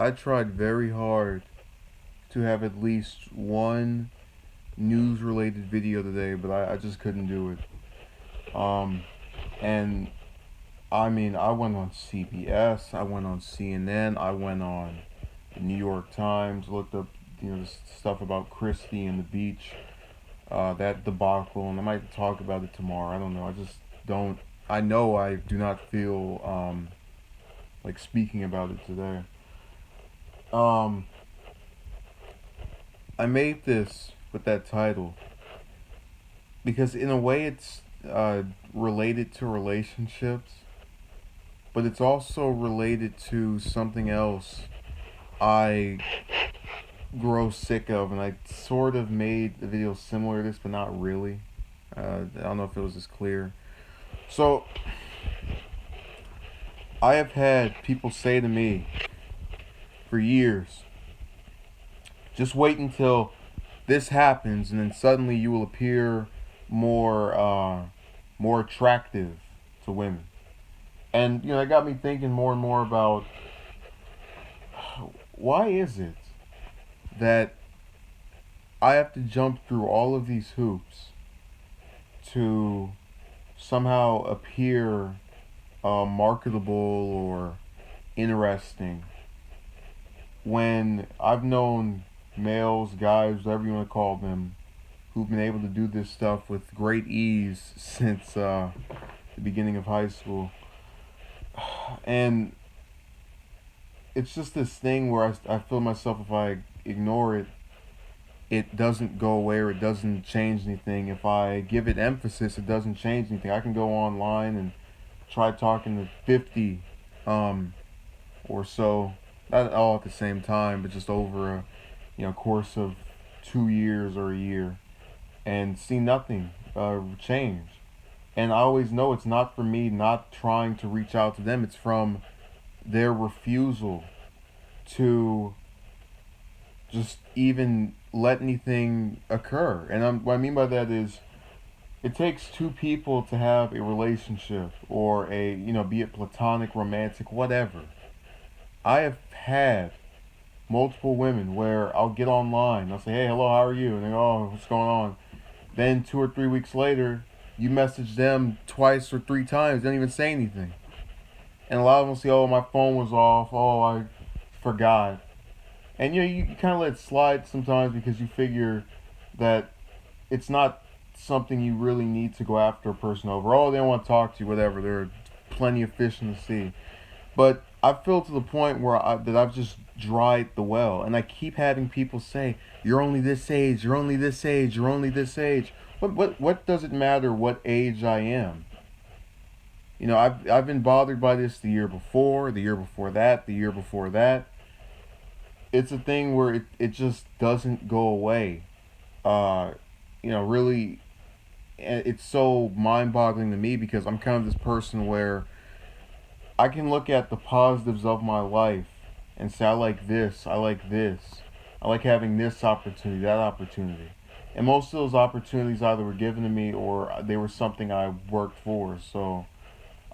I tried very hard to have at least one news related video today, but I just couldn't do it. And I mean, I went on CBS, I went on CNN, I went on the New York Times, looked up, this stuff about Christie and the beach, that debacle, and I might talk about it tomorrow. I don't know. I just don't. I know I do not feel like speaking about it today. Um, I made this with that title because, in a way, it's related to relationships, but it's also related to something else I grow sick of, and I sort of made a video similar to this, but not really. I don't know if it was as clear. So, I have had people say to me for years, just wait until this happens, and then suddenly you will appear more, more attractive to women. And it got me thinking more and more about why is it that I have to jump through all of these hoops to somehow appear marketable or interesting when I've known males, guys, whatever you want to call them, who've been able to do this stuff with great ease since the beginning of high school. And it's just this thing where I feel myself, if I ignore it, it doesn't go away or it doesn't change anything. If I give it emphasis, it doesn't change anything. I can go online and try talking to 50 um, or so, not all at the same time, but just over a course of 2 years or a year, and see nothing change. And I always know it's not from me not trying to reach out to them. It's from their refusal to just even let anything occur. And what I mean by that is it takes two people to have a relationship or be it platonic, romantic, whatever. I have had multiple women where I'll get online, I'll say, hey, hello, how are you? And they go, oh, what's going on? Then 2 or 3 weeks later, you message them twice or three times, they don't even say anything. And a lot of them say, oh, my phone was off, oh, I forgot. And you kind of let it slide sometimes because you figure that it's not something you really need to go after a person over. Oh, they don't want to talk to you, whatever. There are plenty of fish in the sea. But I feel to the point where that I've just dried the well, and I keep having people say, "You're only this age. You're only this age. You're only this age." What does it matter what age I am? I've been bothered by this the year before that, the year before that. It's a thing where it just doesn't go away. Uh, really, it's so mind-boggling to me because I'm kind of this person where I can look at the positives of my life and say, I like this, I like this, I like having this opportunity, that opportunity. And most of those opportunities either were given to me or they were something I worked for. So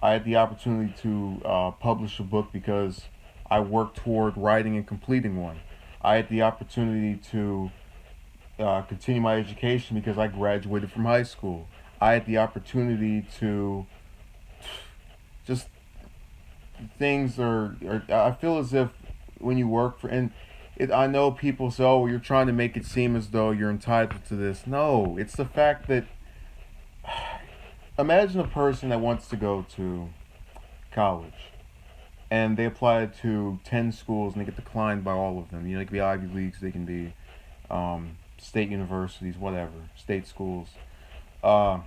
I had the opportunity to publish a book because I worked toward writing and completing one. I had the opportunity to continue my education because I graduated from high school. I had the opportunity to just things are I feel as if when you work for and I know people say, oh, you're trying to make it seem as though you're entitled to this. No, it's the fact that imagine a person that wants to go to college and they apply to 10 schools and they get declined by all of them. They can be Ivy Leagues, they can be state universities, whatever, state schools. Uh,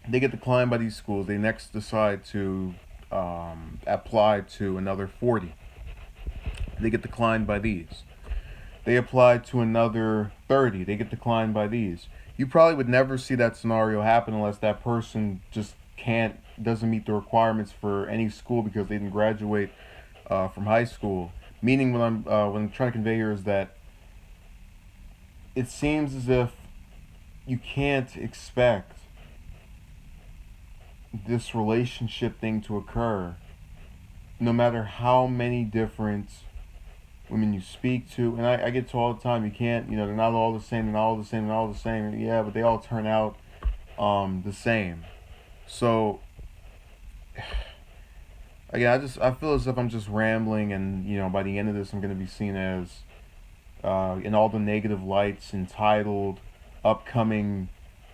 they get declined by these schools. They next decide to apply to another 40. They get declined by these. They apply to another 30. They get declined by these. You probably would never see that scenario happen unless that person just doesn't meet the requirements for any school because they didn't graduate from high school. Meaning, what I'm trying to convey here is that it seems as if you can't expect this relationship thing to occur no matter how many different women you speak to, and I get told all the time, you can't, they're not all the same, they're not all the same, they're all the same. Yeah, but they all turn out the same. So again, I feel as if I'm just rambling, and by the end of this, I'm gonna be seen as in all the negative lights, entitled, upcoming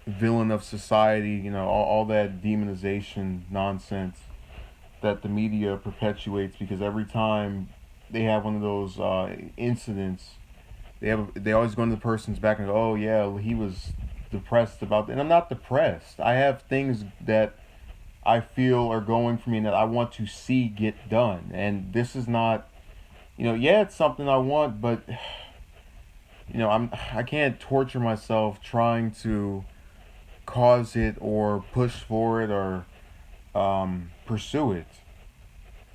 villain of society. All that demonization nonsense that the media perpetuates, because every time they have one of those incidents, they always go into the person's back and go, oh yeah, he was depressed about that. And I'm not depressed. I have things that I feel are going for me and that I want to see get done. And this is not, yeah, it's something I want, but I can't torture myself trying to cause it or push for it or pursue it,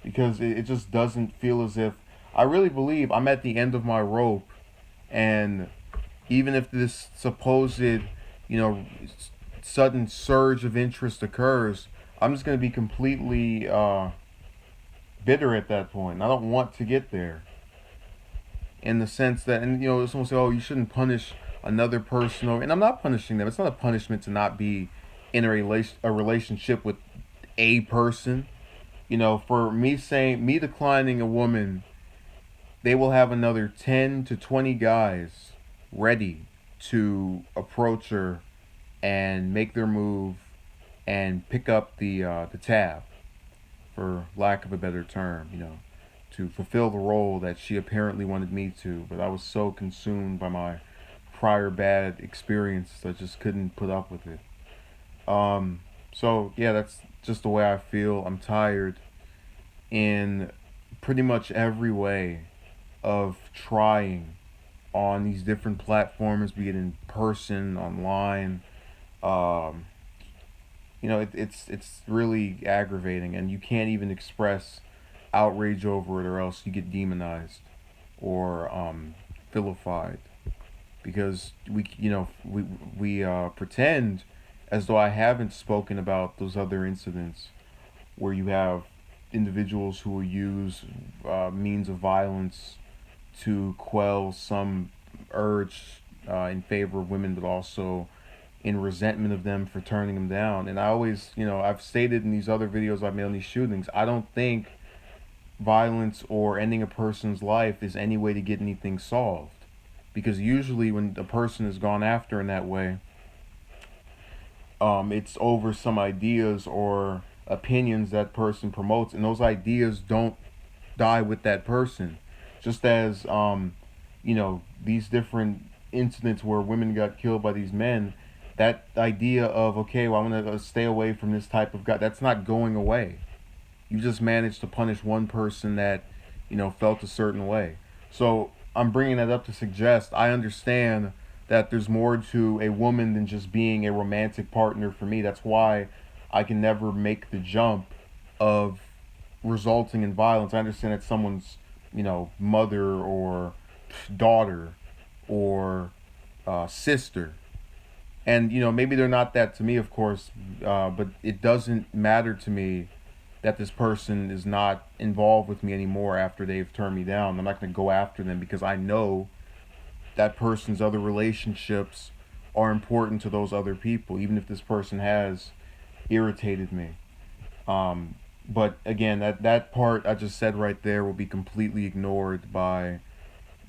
because it just doesn't feel as if I really believe I'm at the end of my rope. And even if this supposed, sudden surge of interest occurs, I'm just going to be completely bitter at that point. I don't want to get there, in the sense that, and someone say, oh, you shouldn't punish another person, and I'm not punishing them. It's not a punishment to not be in a relationship with a person. For me declining a woman, they will have another 10 to 20 guys ready to approach her and make their move and pick up the tab, for lack of a better term, to fulfill the role that she apparently wanted me to. But I was so consumed by my prior bad experiences, I just couldn't put up with it. So yeah, that's just the way I feel. I'm tired in pretty much every way of trying on these different platforms, be it in person, online. Um, it's really aggravating, and you can't even express outrage over it, or else you get demonized or vilified, because we pretend as though I haven't spoken about those other incidents where you have individuals who will use means of violence to quell some urge in favor of women, but also in resentment of them for turning them down. And I always, I've stated in these other videos I've made on these shootings, I don't think violence or ending a person's life is any way to get anything solved. Because usually when a person is gone after in that way, it's over some ideas or opinions that person promotes, and those ideas don't die with that person. Just as these different incidents where women got killed by these men, that idea of, okay, well, I'm gonna stay away from this type of guy, that's not going away. You just managed to punish one person that felt a certain way. So I'm bringing that up to suggest I understand that there's more to a woman than just being a romantic partner for me. That's why I can never make the jump of resulting in violence. I understand that someone's mother or daughter or sister, and maybe they're not that to me, of course, but it doesn't matter to me that this person is not involved with me anymore after they've turned me down. I'm not going to go after them, because I know that person's other relationships are important to those other people, even if this person has irritated me. But again, that part I just said right there will be completely ignored by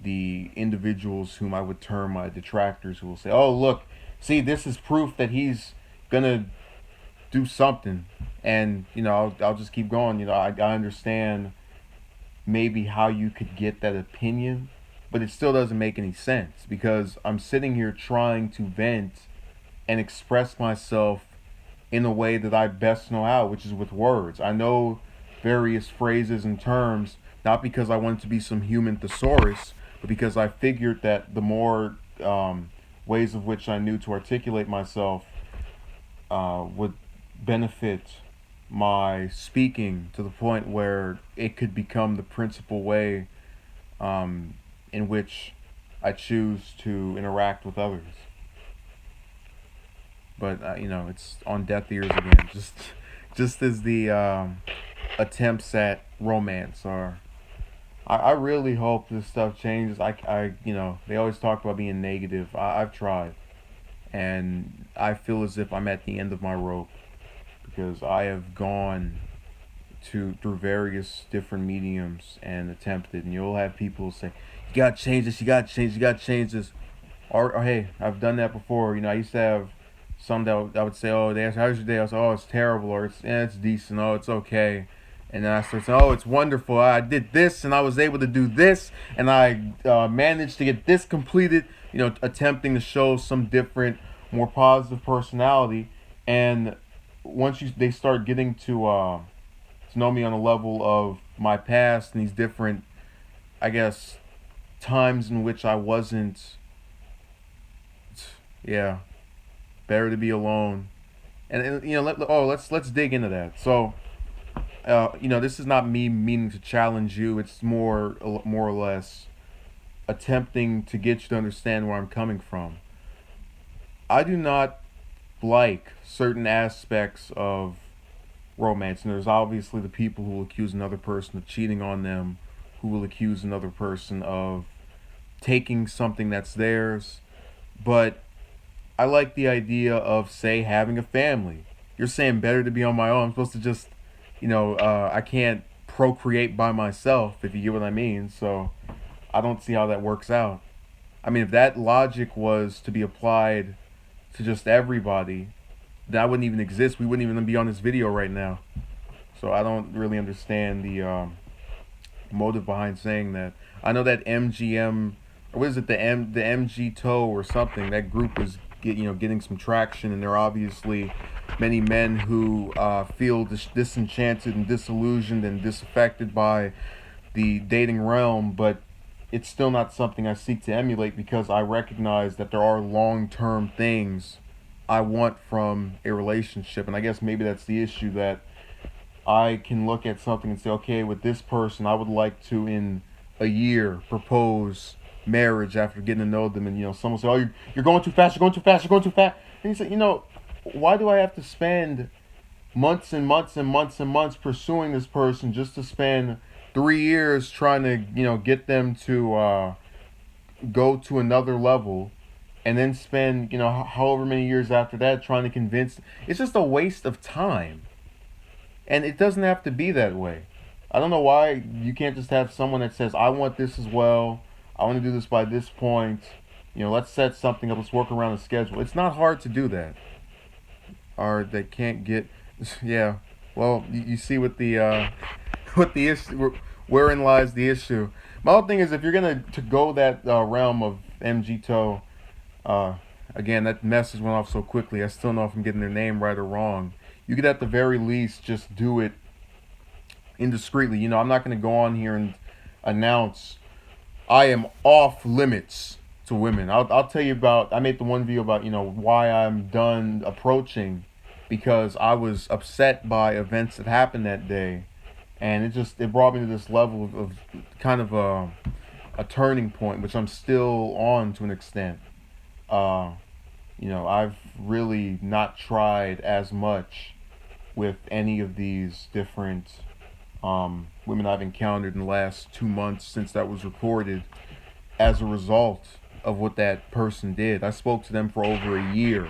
the individuals whom I would term my detractors, who will say, "Oh, look, see, this is proof that he's gonna do something," and I'll just keep going. I understand maybe how you could get that opinion, but it still doesn't make any sense, because I'm sitting here trying to vent and express myself in a way that I best know how, which is with words. I know various phrases and terms, not because I wanted to be some human thesaurus, but because I figured that the more ways of which I knew to articulate myself would benefit my speaking, to the point where it could become the principal way in which I choose to interact with others. But it's on deaf ears again, just as the attempts at romance are. I really hope this stuff changes. They always talk about being negative. I've tried, and I feel as if I'm at the end of my rope because I have gone to through various different mediums and attempted, and you'll have people say, "You gotta change this. You gotta change. You gotta change this." Or hey, I've done that before. I used to have some I would say, "Oh, they ask, how's your day?" I was, "Oh, it's terrible," or it's decent. Oh, it's okay. And then I start saying, "Oh, it's wonderful. I did this, and I was able to do this, and I managed to get this completed." Attempting to show some different, more positive personality. And once they start getting to know me on a level of my past and these different, I guess, times in which I wasn't, yeah, better to be alone. And let's dig into that. So, this is not me meaning to challenge you. It's more or less attempting to get you to understand where I'm coming from. I do not like certain aspects of romance. And there's obviously the people who will accuse another person of cheating on them, who will accuse another person of taking something that's theirs. But I like the idea of, say, having a family. You're saying better to be on my own. I'm supposed to just, I can't procreate by myself, if you get what I mean. So I don't see how that works out. I mean, if that logic was to be applied to just everybody, then I wouldn't even exist. We wouldn't even be on this video right now. So I don't really understand the motive behind saying that. I know that MGM, or what is it, the MG Toe or something. That group is getting some traction, and there are obviously many men who feel disenchanted and disillusioned and disaffected by the dating realm, but it's still not something I seek to emulate because I recognize that there are long-term things I want from a relationship. And I guess maybe that's the issue, that I can look at something and say, okay, with this person, I would like to, in a year, propose marriage after getting to know them. And, someone say, oh, you're going too fast, you're going too fast, you're going too fast. And you say, why do I have to spend months and months and months and months pursuing this person just to spend 3 years trying to, get them to go to another level, and then spend, however many years after that trying to convince? It's just a waste of time. And it doesn't have to be that way. I don't know why you can't just have someone that says, I want this as well. I want to do this by this point. Let's set something up. Let's work around the schedule. It's not hard to do that. Or they can't get, yeah. Well, you see what the what the issue, wherein lies the issue. My whole thing is, if you're gonna to go that realm of MG Toe, uh, again, that message went off so quickly. I still don't know if I'm getting their name right or wrong. You could at the very least just do it indiscreetly. I'm not gonna go on here and announce I am off limits to women. I'll tell you about. I made the one video about why I'm done approaching, because I was upset by events that happened that day, and it brought me to this level of kind of a turning point, which I'm still on to an extent. Uh, I've really not tried as much with any of these different women I've encountered in the last 2 months since that was recorded, as a result of what that person did. I spoke to them for over a year,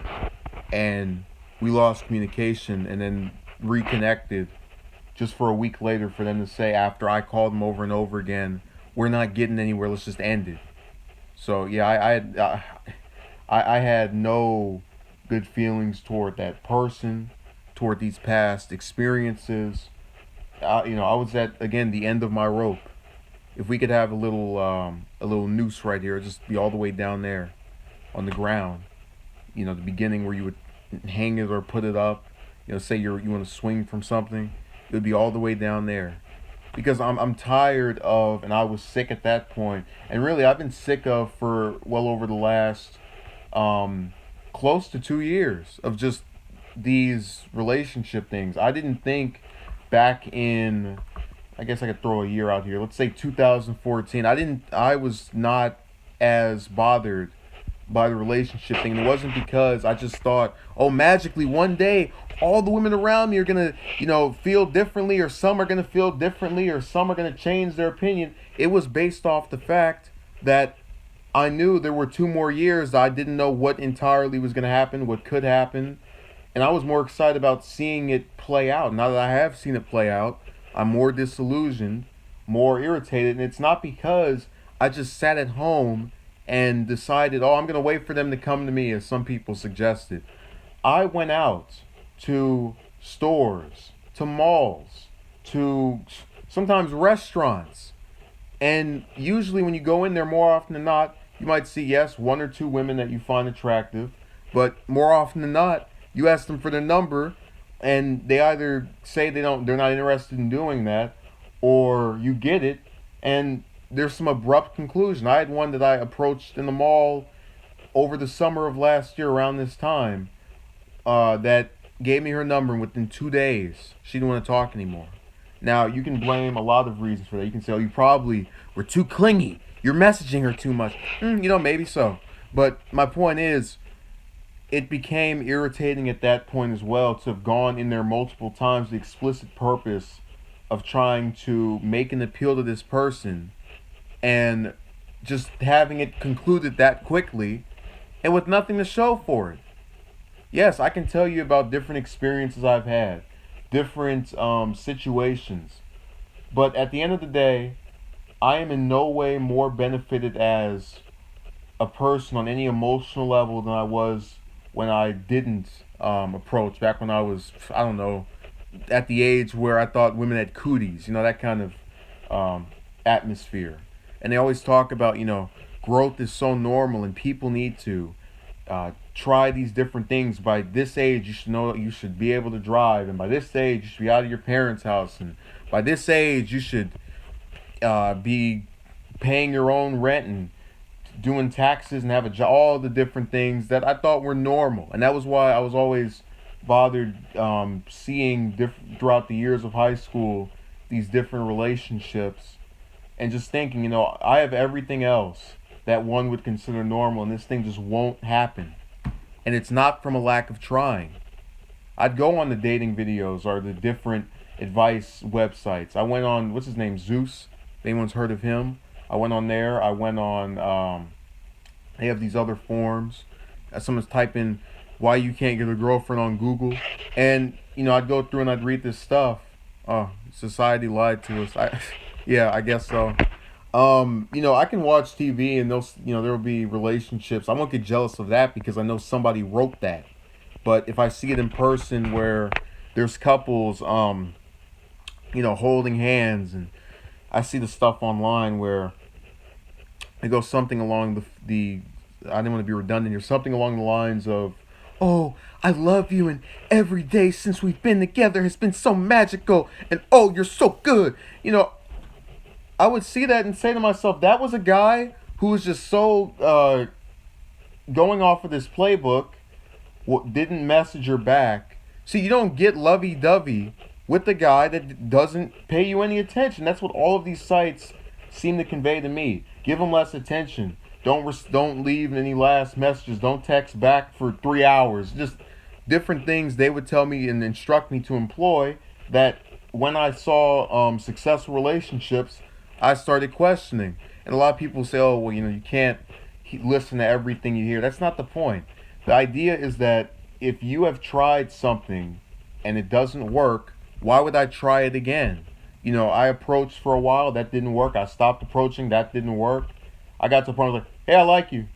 and we lost communication, and then reconnected just for a week later for them to say, after I called them over and over again, we're not getting anywhere, let's just end it. So yeah, I had no good feelings toward that person, toward these past experiences. I was at, again, the end of my rope. If we could have a little noose right here, just be all the way down there on the ground. The beginning where you would hang it or put it up. Say you want to swing from something, it would be all the way down there. Because I'm tired of, and I was sick at that point, and really I've been sick of for well over the last close to 2 years of just these relationship things. I didn't think back in, I guess I could throw a year out here, let's say 2014, I was not as bothered by the relationship thing. And it wasn't because I just thought, oh, magically one day all the women around me are gonna, feel differently, or some are gonna feel differently, or some are gonna change their opinion. It was based off the fact that I knew there were 2 more years. I didn't know what entirely was gonna happen, what could happen, and I was more excited about seeing it play out. Now that I have seen it play out, I'm more disillusioned, more irritated, and it's not because I just sat at home and decided, oh, I'm gonna wait for them to come to me, as some people suggested. I went out to stores, to malls, to sometimes restaurants. And usually, when you go in there, more often than not, you might see, yes, 1 or 2 women that you find attractive. But more often than not, you ask them for their number, and they either say they're not interested in doing that, or you get it, and there's some abrupt conclusion. I had one that I approached in the mall over the summer of last year around this time, that gave me her number, and within 2 days, she didn't want to talk anymore. Now, you can blame a lot of reasons for that. You can say, oh, you probably were too clingy. You're messaging her too much. Maybe so. But my point is, it became irritating at that point as well to have gone in there multiple times, the explicit purpose of trying to make an appeal to this person, and just having it concluded that quickly and with nothing to show for it. Yes, I can tell you about different experiences I've had, different situations. But at the end of the day, I am in no way more benefited as a person on any emotional level than I was when I didn't approach, back when I was, I don't know, at the age where I thought women had cooties, that kind of atmosphere. And they always talk about, growth is so normal and people need to try these different things. By this age, you should know you should be able to drive, and by this age, you should be out of your parents' house, and by this age, you should be paying your own rent and doing taxes and have a job. All the different things that I thought were normal, and that was why I was always bothered seeing throughout the years of high school these different relationships, and just thinking, I have everything else that one would consider normal, and this thing just won't happen. And it's not from a lack of trying. I'd go on the dating videos or the different advice websites. I went on, what's his name, Zeus? If anyone's heard of him? I went on there. I went on, they have these other forums. Someone's typing why you can't get a girlfriend on Google. And, I'd go through and I'd read this stuff. Oh, society lied to us. Yeah, I guess so. I can watch TV and there will be relationships. I won't get jealous of that because I know somebody wrote that. But if I see it in person where there's couples, holding hands, and I see the stuff online where it goes something along the I didn't want to be redundant here, something along the lines of, oh, I love you, and every day since we've been together has been so magical, and oh, you're so good. I would see that and say to myself, that was a guy who was just so going off of this playbook, didn't message her back. See, you don't get lovey-dovey with the guy that doesn't pay you any attention. That's what all of these sites seem to convey to me. Give them less attention. Don't leave any last messages. Don't text back for 3 hours. Just different things they would tell me and instruct me to employ, that when I saw successful relationships, I started questioning. And a lot of people say, oh, well, you can't listen to everything you hear. That's not the point. The idea is that if you have tried something and it doesn't work, why would I try it again? I approached for a while, that didn't work. I stopped approaching, that didn't work. I got to the point where I was like, hey, I like you.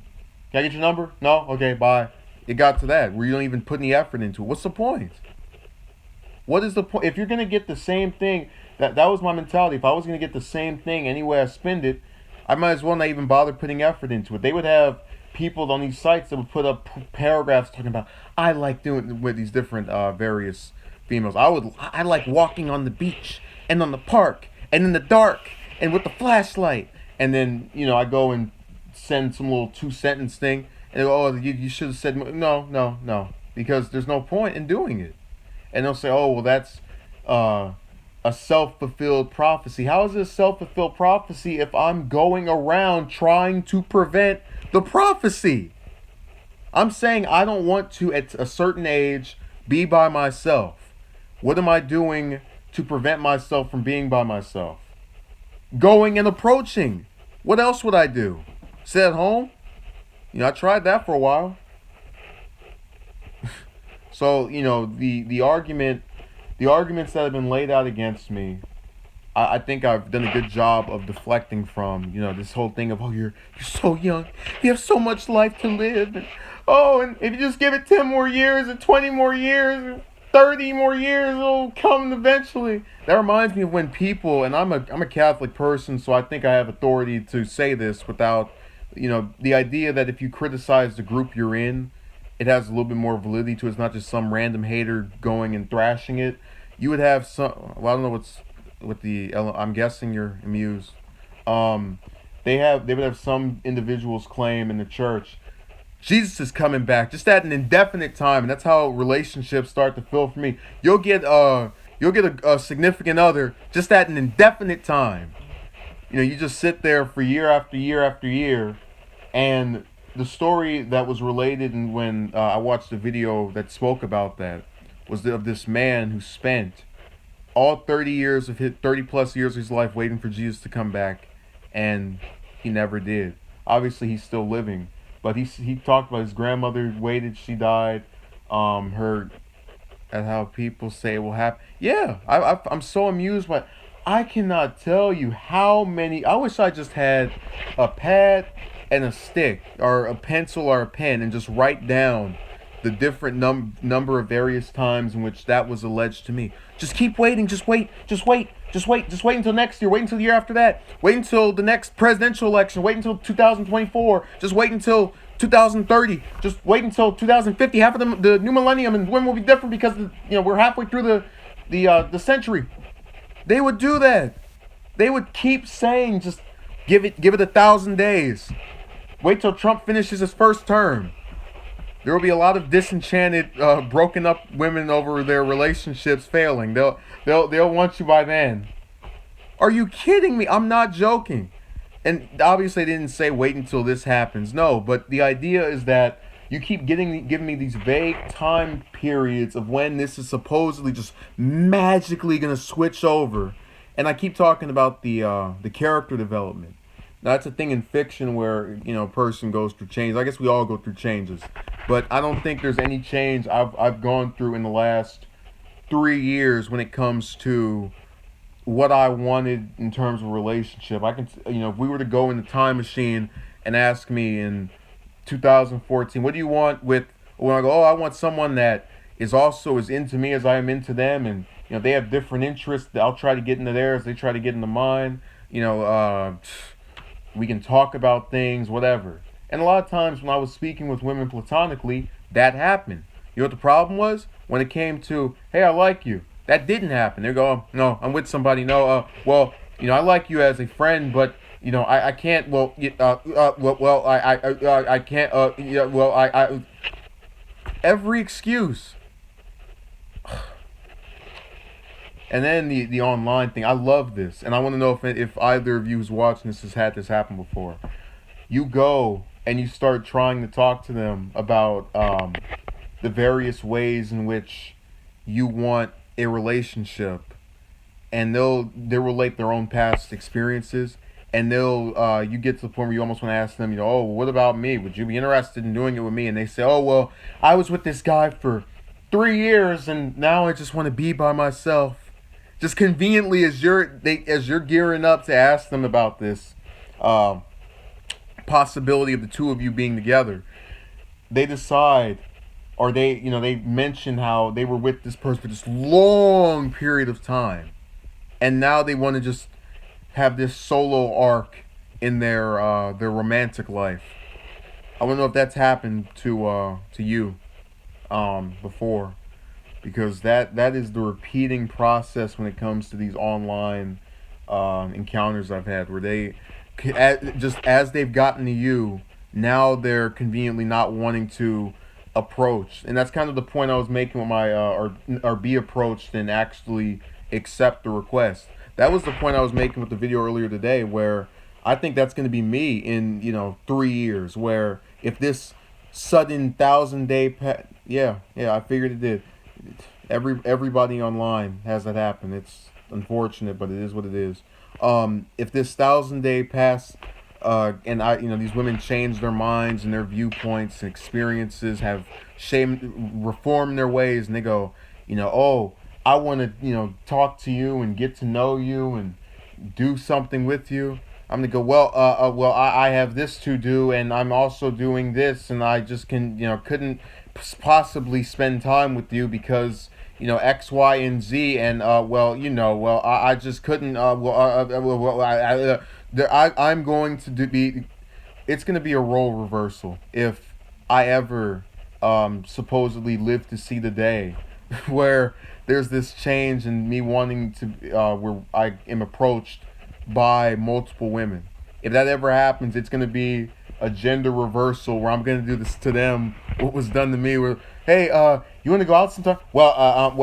Can I get your number? No? Okay, bye. It got to that where you don't even put any effort into it. What's the point? What is the point? If you're going to get the same thing, that was my mentality. If I was going to get the same thing any way I spend it, I might as well not even bother putting effort into it. They would have people on these sites that would put up paragraphs talking about, I like doing with these different various females. I like walking on the beach and on the park and in the dark and with the flashlight. And then, I go and send some little 2-sentence thing, and they go, oh, you should have said no, because there's no point in doing it. And they'll say, oh, well, that's a self-fulfilled prophecy. How is it a self-fulfilled prophecy if I'm going around trying to prevent the prophecy? I'm saying I don't want to, at a certain age, be by myself. What am I doing to prevent myself from being by myself? Going and approaching. What else would I do? Sit at home? I tried that for a while. So, the arguments that have been laid out against me, I think I've done a good job of deflecting from, this whole thing of, oh, you're so young, you have so much life to live, and oh, and if you just give it 10 more years, and 20 more years, and 30 more years, it'll come eventually. That reminds me of when people, and I'm a Catholic person, so I think I have authority to say this without, the idea that if you criticize the group you're in, it has a little bit more validity to it. It's not just some random hater going and thrashing it. You would have some. Well, I don't know what's with the. I'm guessing you're amused. Um, they would have some individuals claim in the church, Jesus is coming back just at an indefinite time, and that's how relationships start to feel for me. You'll get a significant other just at an indefinite time. You just sit there for year after year after year, and the story that was related, and when I watched the video that spoke about that, was of this man who spent all 30 plus years of his life waiting for Jesus to come back, and he never did. Obviously, he's still living, but he talked about his grandmother waited, she died. Her at how people say it will happen. Yeah, I'm so amused by. I cannot tell you how many. I wish I just had a pad and a stick, or a pencil or a pen, and just write down the different number of various times in which that was alleged to me. Just keep waiting. Just wait. Just wait. Just wait. Just wait until next year. Wait until the year after that. Wait until the next presidential election. Wait until 2024. Just wait until 2030. Just wait until 2050. Half of the new millennium, and when will be different because we're halfway through the century. They would do that. They would keep saying, just give it 1,000 days. Wait till Trump finishes his first term. There will be a lot of disenchanted, broken up women over their relationships failing. They'll want you by then. Are you kidding me? I'm not joking. And obviously, they didn't say wait until this happens. No, but the idea is that you keep giving me these vague time periods of when this is supposedly just magically gonna switch over, and I keep talking about the character development. Now, that's a thing in fiction where a person goes through changes. I guess we all go through changes, but I don't think there's any change I've gone through in the last 3 years when it comes to what I wanted in terms of relationship. I can, if we were to go in the time machine and ask me in 2014, what do you want with, when I go, oh, I want someone that is also as into me as I am into them, and they have different interests. I'll try to get into theirs, they try to get into mine. We can talk about things, whatever. And a lot of times when I was speaking with women platonically, that happened. You know what the problem was? When it came to, hey, I like you, that didn't happen. They go, oh, no, I'm with somebody. No, well, I like you as a friend, but I can't. Well, I can't. Yeah, well, I. Every excuse. And then the online thing. I love this, and I want to know if either of you who's watching this has had this happen before. You go and you start trying to talk to them about the various ways in which you want a relationship, and they'll relate their own past experiences, and you get to the point where you almost want to ask them, oh, what about me? Would you be interested in doing it with me? And they say, oh, well, I was with this guy for 3 years, and now I just want to be by myself. Just conveniently, as you're gearing up to ask them about this possibility of the two of you being together, they decide, or they mention how they were with this person for this long period of time, and now they want to just have this solo arc in their romantic life. I want to know if that's happened to you before, because that is the repeating process when it comes to these online encounters I've had, where they, just as they've gotten to you, now they're conveniently not wanting to approach. And that's kind of the point I was making with my or be approached and actually accept the request. That was the point I was making with the video earlier today, where I think that's going to be me in 3 years, where if this sudden 1,000 day yeah, I figured it did. everybody online has that happen. It's unfortunate, but it is what it is. If this 1,000 day pass, and these women change their minds and their viewpoints and experiences, have reformed their ways, and they go, oh, I want to, talk to you and get to know you and do something with you. I'm gonna go. I have this to do, and I'm also doing this, and I just couldn't possibly spend time with you because X, Y, and Z, and I just couldn't. I'm going to be. It's going to be a role reversal if I ever supposedly live to see the day where there's this change in me wanting to where I am approached by multiple women. If that ever happens, it's going to be a gender reversal where I'm going to do this to them what was done to me. Where, hey, you want to go out sometime? I've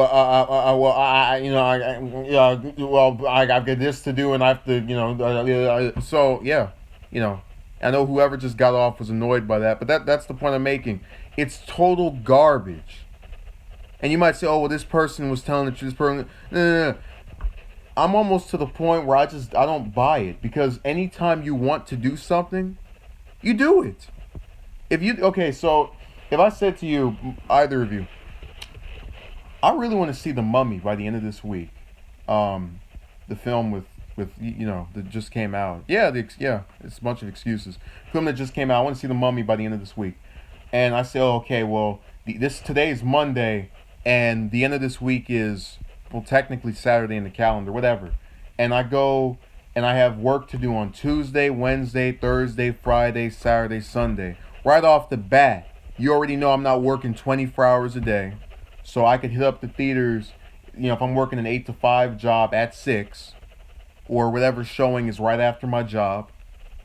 got this to do, and I have to, so yeah, you know, I know whoever just got off was annoyed by that, but that's the point I'm making. It's total garbage. And you might say, oh, well, this person was telling the truth. This person, no. I'm almost to the point where I don't buy it, because anytime you want to do something, you do it. So if I said to you, either of you, I really want to see The Mummy by the end of this week, the film with that just came out. Yeah, it's a bunch of excuses. Film that just came out. I want to see The Mummy by the end of this week, and I say, oh, okay, well, today is Monday, and the end of this week is, well, technically Saturday in the calendar, whatever. And I go and I have work to do on Tuesday, Wednesday, Thursday, Friday, Saturday, Sunday. Right off the bat, you already know I'm not working 24 hours a day. So I could hit up the theaters, if I'm working an 8 to 5 job at 6, or whatever showing is right after my job.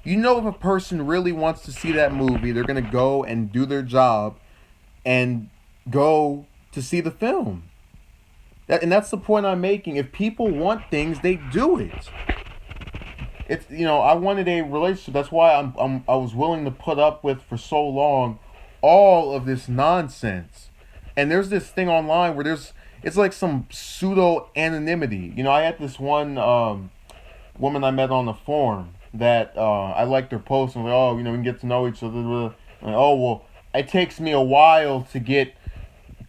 If a person really wants to see that movie, they're going to go and do their job and go to see the film. And that's the point I'm making. If people want things, they do it. It's I wanted a relationship. That's why I was willing to put up with for so long all of this nonsense. And there's this thing online where it's like some pseudo anonymity. I had this one woman I met on the forum that I liked her post, and like, oh, we can get to know each other. And, oh, well, it takes me a while to get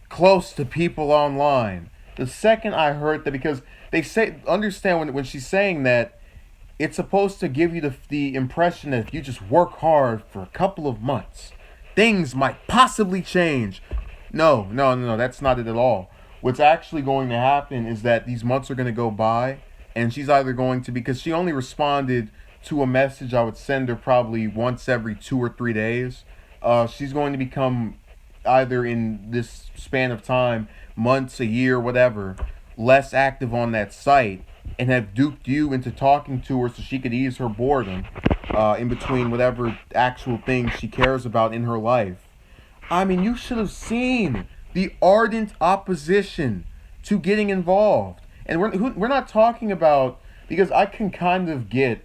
close to people online. The second I heard that, because they say, understand when she's saying that, it's supposed to give you the impression that if you just work hard for a couple of months, things might possibly change. No, that's not it at all. What's actually going to happen is that these months are going to go by, and she's either going to, because she only responded to a message I would send her probably once every 2 or 3 days, she's going to become, either in this span of time, months, a year, whatever, less active on that site, and have duped you into talking to her so she could ease her boredom in between whatever actual things she cares about in her life. I mean, you should have seen the ardent opposition to getting involved. And we're not talking about, because I can kind of get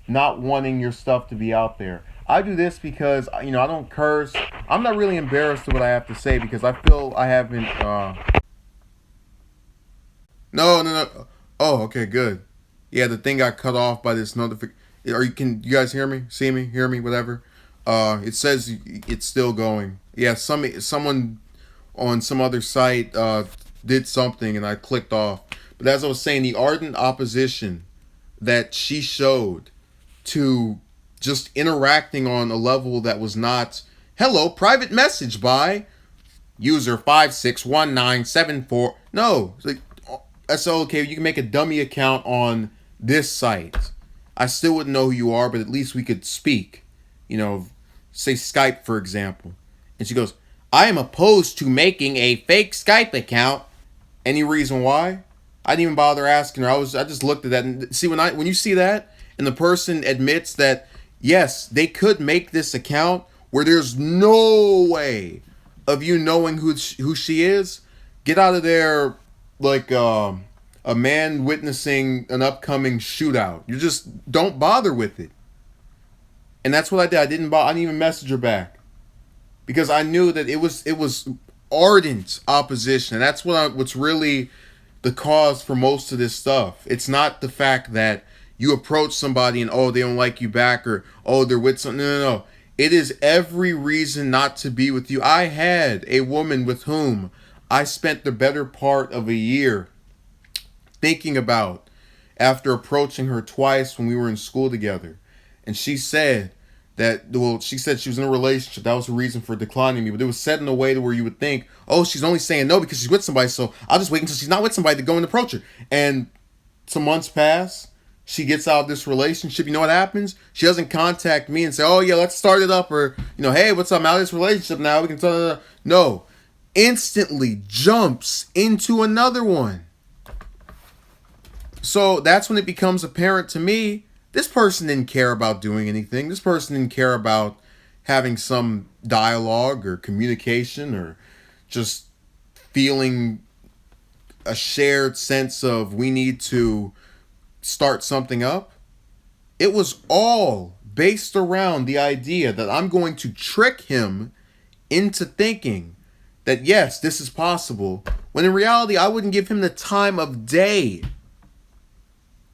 not wanting your stuff to be out there. I do this because, I don't curse. I'm not really embarrassed of what I have to say, because I feel I haven't, No. Oh, okay, good. Yeah, the thing got cut off by this notification. Can you guys hear me? See me? Hear me? Whatever. It says it's still going. Yeah, someone on some other site did something, and I clicked off. But as I was saying, the ardent opposition that she showed to just interacting on a level that was not, hello, private message by user 561974. No, it's like, that's okay. You can make a dummy account on this site. I still wouldn't know who you are, but at least we could speak. Say Skype, for example. And she goes, I am opposed to making a fake Skype account. Any reason why? I didn't even bother asking her. I just looked at that, and see, when you see that and the person admits that yes, they could make this account where there's no way of you knowing who she is, get out of there like a man witnessing an upcoming shootout. You just don't bother with it. And that's what I did. I didn't even message her back, because I knew that it was ardent opposition. And that's what's really the cause for most of this stuff. It's not the fact that you approach somebody and, oh, they don't like you back, or, oh, they're with something. No, no, no. It is every reason not to be with you. I had a woman with whom I spent the better part of a year thinking about after approaching her twice when we were in school together. And she said that, well, she said she was in a relationship. That was the reason for declining me. But it was said in a way to where you would think, oh, she's only saying no because she's with somebody, so I'll just wait until she's not with somebody to go and approach her. And some months pass. She gets out of this relationship. You know what happens? She doesn't contact me and say, oh, yeah, let's start it up. Or, hey, what's up? I'm out of this relationship now. We can tell. No. Instantly jumps into another one. So that's when it becomes apparent to me, this person didn't care about doing anything. This person didn't care about having some dialogue or communication or just feeling a shared sense of we need to start something up. It was all based around the idea that I'm going to trick him into thinking that yes, this is possible, when in reality I wouldn't give him the time of day.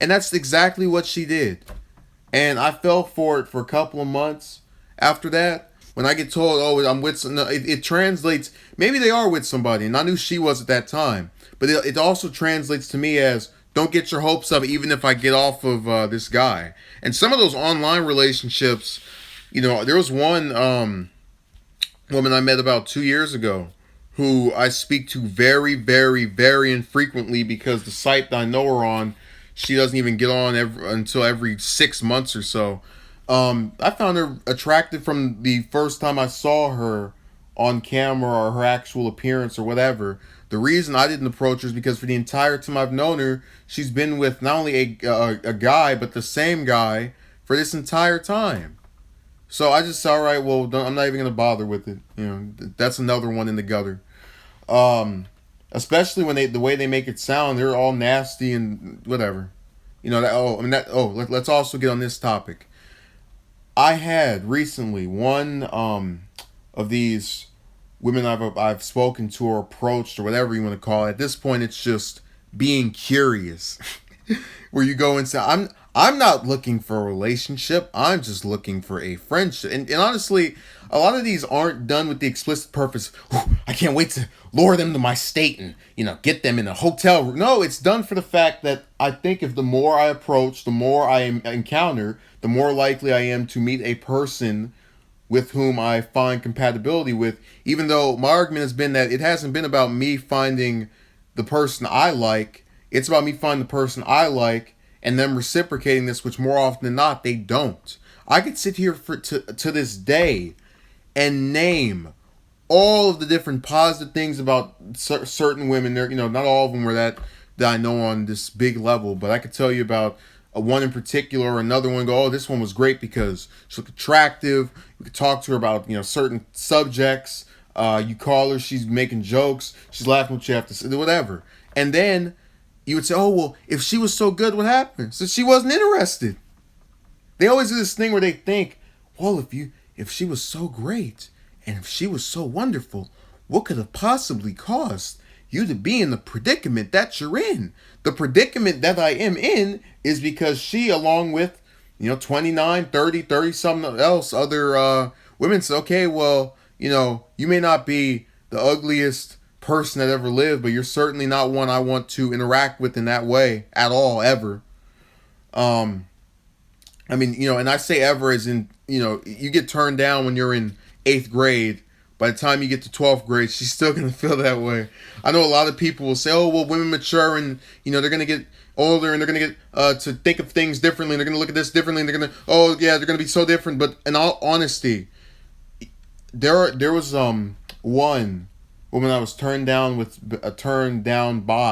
And that's exactly what she did. And I fell for it for a couple of months. After that, when I get told, oh, I'm with some, it translates, maybe they are with somebody, and I knew she was at that time. But it also translates to me as, don't get your hopes up even if I get off of this guy. And some of those online relationships, there was one woman I met about 2 years ago who I speak to very, very, very infrequently because the site that I know her on, she doesn't even get on until every 6 months or so. I found her attractive from the first time I saw her on camera or her actual appearance or whatever. The reason I didn't approach her is because for the entire time I've known her, she's been with not only a guy, but the same guy for this entire time. So I just said, all right, well, I'm not even going to bother with it. That's another one in the gutter. Especially when the way they make it sound, they're all nasty and whatever. Let's also get on this topic. I had recently one of these women I've spoken to or approached or whatever you want to call it. At this point, it's just being curious, where you go and say, I'm not looking for a relationship. I'm just looking for a friendship. And honestly, a lot of these aren't done with the explicit purpose. I can't wait to lure them to my state and, get them in a hotel room. No, it's done for the fact that I think if the more I approach, the more I encounter, the more likely I am to meet a person with whom I find compatibility with, even though my argument has been that it hasn't been about me finding the person I like. It's about me finding the person I like and them reciprocating this, which more often than not, they don't. I could sit here to this day and name all of the different positive things about certain women. There, not all of them were that I know on this big level, but I could tell you about one in particular, or another one. Go, oh, this one was great because she looked attractive. We could talk to her about certain subjects. You call her, she's making jokes, she's laughing what you have to say, whatever. And then you would say, oh, well, if she was so good, what happened? So she wasn't interested. They always do this thing where they think, well, if she was so great and if she was so wonderful, what could have possibly caused you to be in the predicament that you're in? The predicament that I am in is because she, along with 29, 30 something else other women, said, okay, well, you may not be the ugliest person that ever lived, but you're certainly not one I want to interact with in that way at all, ever. And I say ever as in, you get turned down when you're in 8th grade. By the time you get to 12th grade, she's still going to feel that way. I know a lot of people will say, oh, well, women mature and, they're going to get older and they're going to get to think of things differently. And they're going to look at this differently. And they're going to, oh, yeah, they're going to be so different. But in all honesty, there was one woman I was turned down by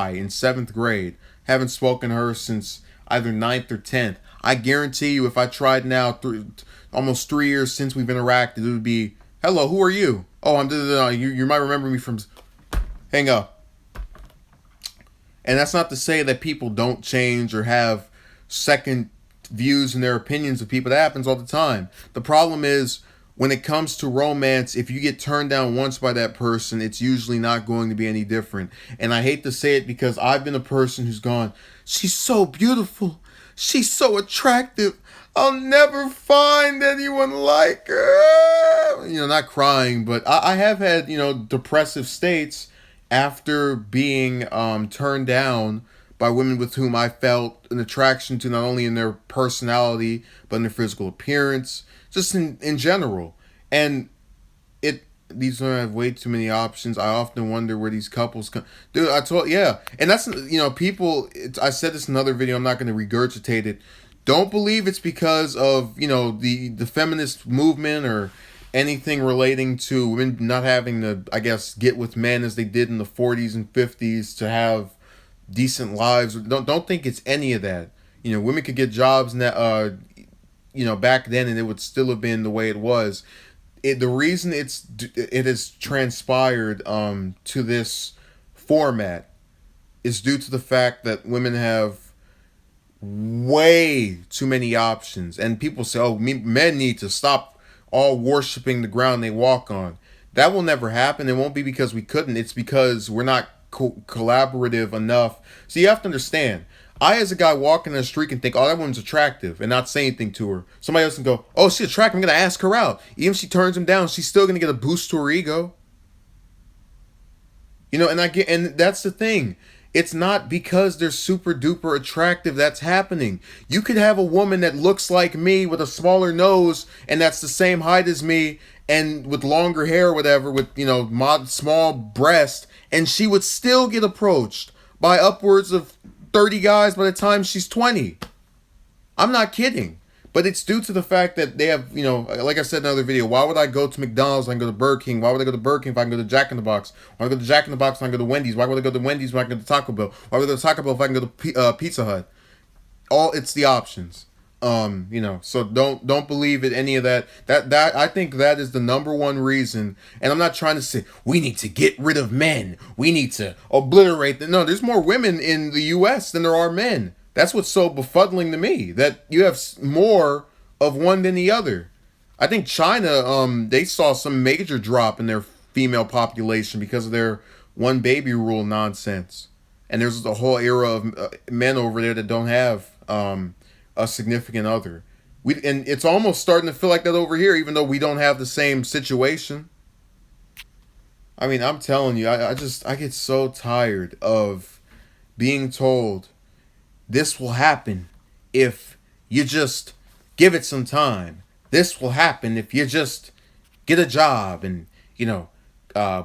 in 7th grade. Haven't spoken to her since either 9th or 10th. I guarantee you, if I tried now, almost 3 years since we've interacted, it would be, hello, who are you? Oh, you might remember me from, hang up. And that's not to say that people don't change or have second views and their opinions of people. That happens all the time. The problem is when it comes to romance, if you get turned down once by that person, it's usually not going to be any different. And I hate to say it because I've been a person who's gone, she's so beautiful. She's so attractive. I'll never find anyone like her. Not crying, but I have had, depressive states after being turned down by women with whom I felt an attraction to, not only in their personality, but in their physical appearance, just in general. And it these women have way too many options. I often wonder where these couples come. Dude, yeah, and that's people. I said this in another video. I'm not going to regurgitate it. Don't believe it's because of the feminist movement or anything relating to women not having to, I guess, get with men as they did in the 40s and 50s to have decent lives. Don't think it's any of that. Women could get jobs that back then, and it would still have been the way it was. The reason it has transpired to this format is due to the fact that women have way too many options, and people say, "Oh, men need to stop all worshiping the ground they walk on." That will never happen. It won't be because we couldn't. It's because we're not collaborative enough. So you have to understand. I, as a guy walking in the street, can think, "Oh, that woman's attractive," and not say anything to her. Somebody else can go, "Oh, she's attractive. I'm gonna ask her out." Even if she turns him down, she's still gonna get a boost to her ego. And that's the thing. It's not because they're super duper attractive that's happening. You could have a woman that looks like me with a smaller nose and that's the same height as me and with longer hair or whatever, with small breast, and she would still get approached by upwards of 30 guys by the time she's 20. I'm not kidding. But it's due to the fact that they have, like I said in another video, why would I go to McDonald's when I can go to Burger King? Why would I go to Burger King if I can go to Jack in the Box? Why would I go to Jack in the Box when I can go to Wendy's? Why would I go to Wendy's when I can go to Taco Bell? Why would I go to Taco Bell if I can go to Pizza Hut? It's the options. So don't believe it, any of that. That I think that is the number one reason. And I'm not trying to say we need to get rid of men. We need to obliterate them. No, there's more women in the U.S. than there are men. That's what's so befuddling to me, that you have more of one than the other. I think China, they saw some major drop in their female population because of their one baby rule nonsense. And there's a whole era of men over there that don't have a significant other. And it's almost starting to feel like that over here, even though we don't have the same situation. I mean, I'm telling you, I get so tired of being told this will happen if you just give it some time. This will happen if you just get a job and,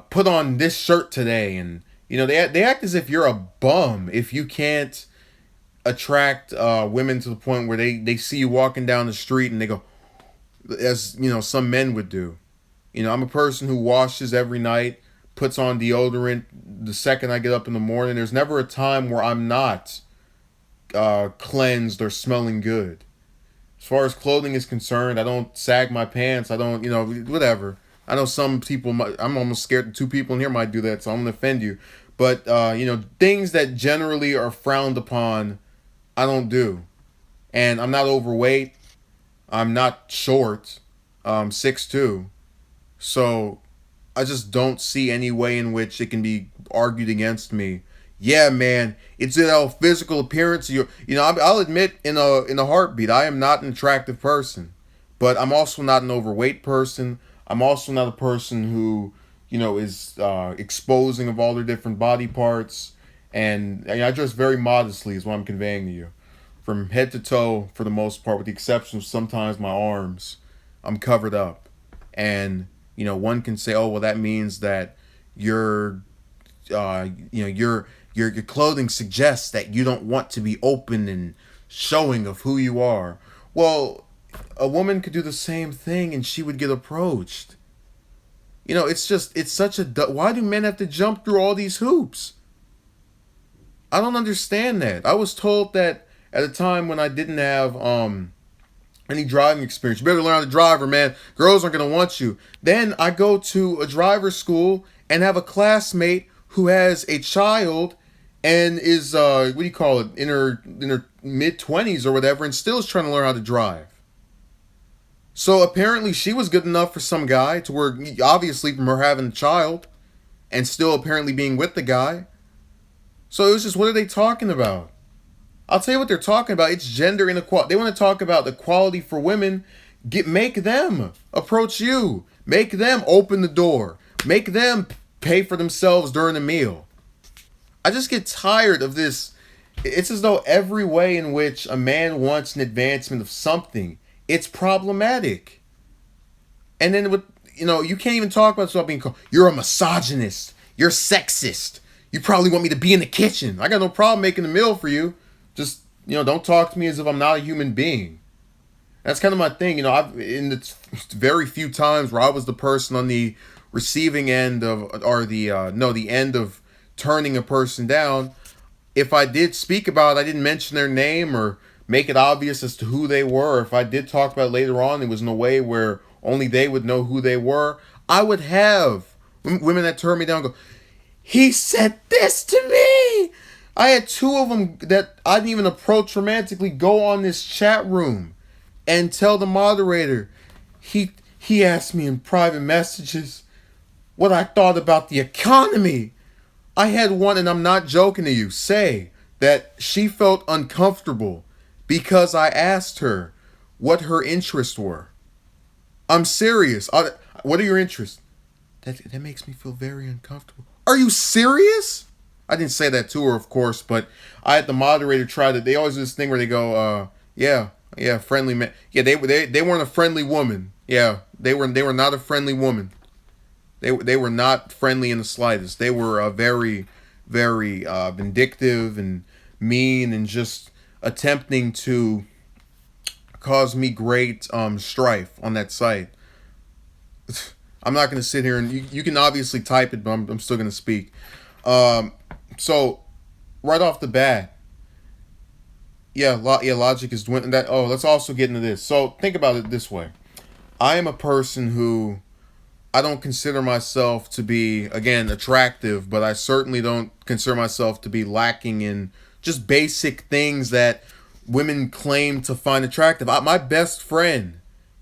put on this shirt today. And, they act as if you're a bum if you can't attract women to the point where they see you walking down the street and they go, as, some men would do. I'm a person who washes every night, puts on deodorant the second I get up in the morning. There's never a time where I'm not cleansed or smelling good. As far as clothing is concerned, I don't sag my pants. I don't, whatever. I know some people I'm almost scared that two people in here might do that, so I'm gonna offend you. But things that generally are frowned upon, I don't do. And I'm not overweight. I'm not short. 6'2". So I just don't see any way in which it can be argued against me. Yeah, man, it's physical appearance. I'll admit in a heartbeat, I am not an attractive person, but I'm also not an overweight person. I'm also not a person who, is exposing of all their different body parts, and I dress very modestly, is what I'm conveying to you, from head to toe for the most part, with the exception of sometimes my arms. I'm covered up, and one can say, oh well, that means that your clothing suggests that you don't want to be open and showing of who you are. Well, a woman could do the same thing and she would get approached. It's such a... Why do men have to jump through all these hoops? I don't understand that. I was told that at a time when I didn't have any driving experience. You better learn how to drive, man. Girls aren't going to want you. Then I go to a driver's school and have a classmate who has a child and is in her mid-20s or whatever, and still is trying to learn how to drive. So apparently she was good enough for some guy to where, obviously from her having a child and still apparently being with the guy. So it was just, what are they talking about? I'll tell you what they're talking about. It's gender inequality. They want to talk about equality for women. Make them approach you. Make them open the door. Make them pay for themselves during the meal. I just get tired of this. It's as though every way in which a man wants an advancement of something, it's problematic. And then with, you can't even talk about yourself being called, you're a misogynist. You're sexist. You probably want me to be in the kitchen. I got no problem making a meal for you. Just, don't talk to me as if I'm not a human being. That's kind of my thing. I've in the very few times where I was the person on the receiving end of, or the end of turning a person down. If I did speak about it, I didn't mention their name or make it obvious as to who they were. If I did talk about it later on, it was in a way where only they would know who they were. I would have women that turned me down go, he said this to me. I had two of them that I didn't even approach romantically go on this chat room and tell the moderator, he asked me in private messages what I thought about the economy. I had one, and I'm not joking to you, say that she felt uncomfortable because I asked her what her interests were. I'm serious. What are your interests? That makes me feel very uncomfortable. Are you serious? I didn't say that to her, of course, but I had the moderator try to. They always do this thing where they go, yeah, friendly man. Yeah, they weren't a friendly woman. Yeah, they were not a friendly woman. They were not friendly in the slightest. They were very, very vindictive and mean and just attempting to cause me great strife on that site. I'm not going to sit here and you can obviously type it, but I'm still going to speak. So right off the bat, logic is doing that. Oh, let's also get into this. So think about it this way. I am a person who I don't consider myself to be, again, attractive, but I certainly don't consider myself to be lacking in just basic things that women claim to find attractive. My best friend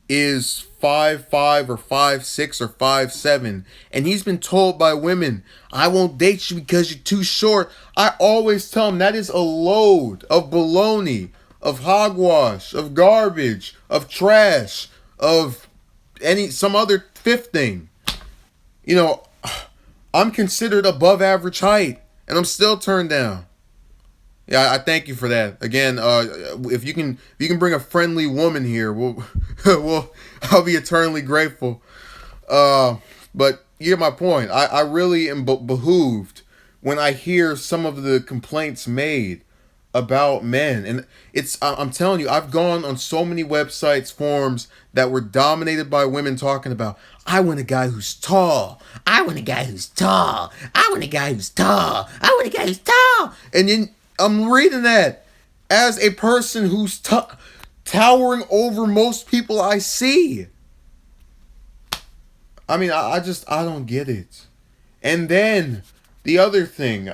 is 5'5" or 5'6" or 5'7", and he's been told by women, I won't date you because you're too short. I always tell him that is a load of baloney, of hogwash, of garbage, of trash, of some other fifth thing. I'm considered above average height, and I'm still turned down. Yeah, I thank you for that. Again, if you can bring a friendly woman here, I'll be eternally grateful. But you get my point. I really am behooved when I hear some of the complaints made about men, and I'm telling you, I've gone on so many websites, forums that were dominated by women talking about, I want a guy who's tall. I want a guy who's tall. I want a guy who's tall. I want a guy who's tall. And then I'm reading that as a person who's towering over most people I see. I mean, I don't get it. And then the other thing,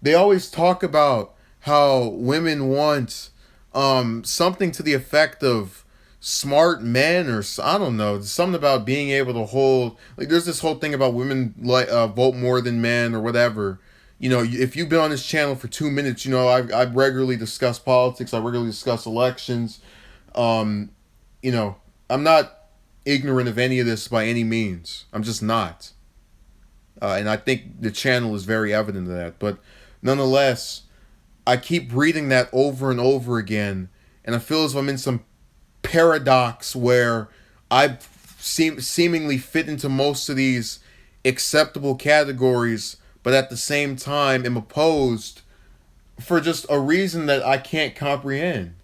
they always talk about how women want something to the effect of smart men, or I don't know, something about being able to hold, like there's this whole thing about women vote more than men or whatever. If you've been on this channel for 2 minutes, I regularly discuss politics. I regularly discuss elections. I'm not ignorant of any of this by any means. I'm just not. And I think the channel is very evident of that. But nonetheless, I keep reading that over and over again, and I feel as if I'm in some paradox where I seemingly fit into most of these acceptable categories, but at the same time am opposed for just a reason that I can't comprehend.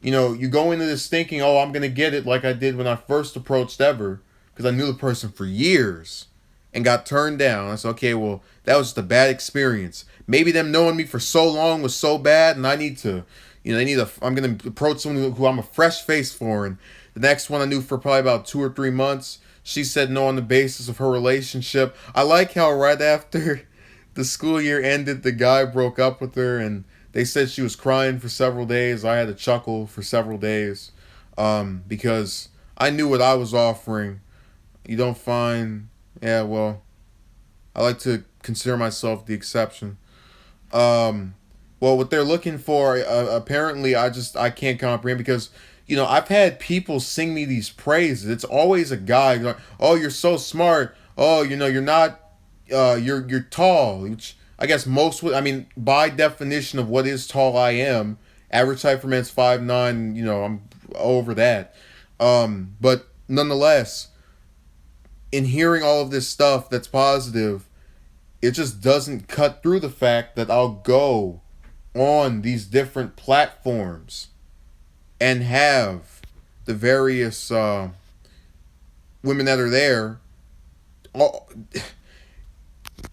You go into this thinking, oh, I'm going to get it like I did when I first approached Ever, because I knew the person for years and got turned down. I said, okay, well, that was just a bad experience. Maybe them knowing me for so long was so bad, and I need to, I'm going to approach someone who I'm a fresh face for. And the next one I knew for probably about 2 or 3 months, she said no on the basis of her relationship. I like how right after the school year ended, the guy broke up with her, and they said she was crying for several days. I had to chuckle for several days because I knew what I was offering. You don't find, yeah, well, I like to consider myself the exception. Um, well, what they're looking for, apparently, I can't comprehend because I've had people sing me these praises. It's always a guy going, "Oh, you're so smart. Oh, you're not. You're tall." Which I guess most would. I mean, by definition of what is tall, I am. Average height for men's 5'9". I'm over that. But nonetheless, in hearing all of this stuff that's positive, it just doesn't cut through the fact that I'll go on these different platforms and have the various women that are there all,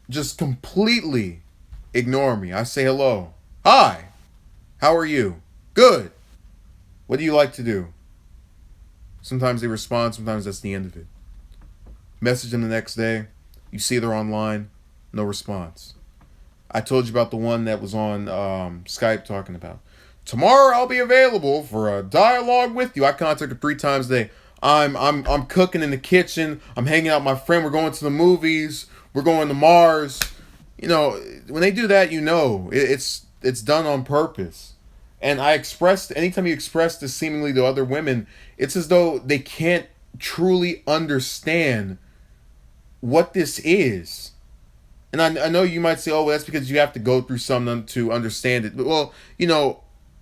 just completely ignore me. I say hello. Hi. How are you? Good. What do you like to do? Sometimes they respond, sometimes that's the end of it. Message them the next day. You see they're online. No response. I told you about the one that was on Skype talking about. Tomorrow I'll be available for a dialogue with you. I contact her 3 times a day. I'm cooking in the kitchen. I'm hanging out with my friend. We're going to the movies. We're going to Mars. When they do that, it's done on purpose. And anytime you express this seemingly to other women, it's as though they can't truly understand what this is. And I know you might say, oh, well, that's because you have to go through something to understand it. But, well,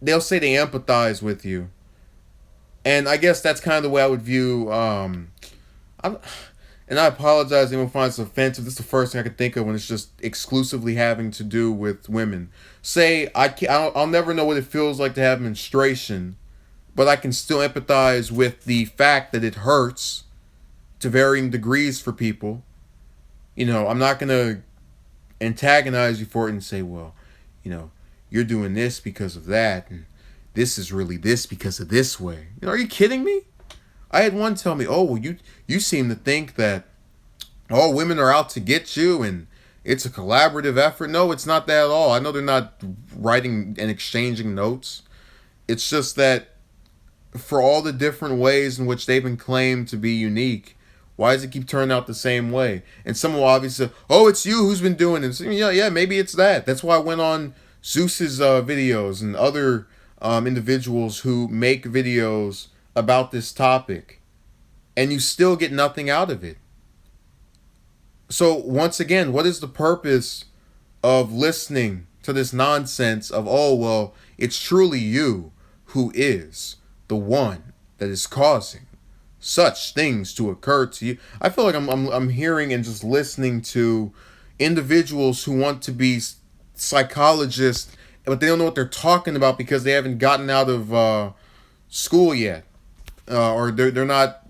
they'll say they empathize with you. And I guess that's kind of the way I would view, and I apologize if anyone finds this offensive. This is the first thing I could think of when it's just exclusively having to do with women. Say, I'll never know what it feels like to have menstruation, but I can still empathize with the fact that it hurts to varying degrees for people. I'm not going to antagonize you for it and say, well, you're doing this because of that, and this is really this because of this way. Are you kidding me? I had one tell me, oh, well, you seem to think that all women are out to get you and it's a collaborative effort. No, it's not that at all. I know they're not writing and exchanging notes. It's just that for all the different ways in which they've been claimed to be unique, why does it keep turning out the same way? And someone will obviously say, oh, it's you who's been doing it. Yeah, maybe it's that. That's why I went on Zeus's videos and other individuals who make videos about this topic. And you still get nothing out of it. So once again, what is the purpose of listening to this nonsense of, oh, well, it's truly you who is the one that is causing such things to occur to you? I feel like I'm hearing and just listening to individuals who want to be psychologists, but they don't know what they're talking about because they haven't gotten out of school yet, or they're not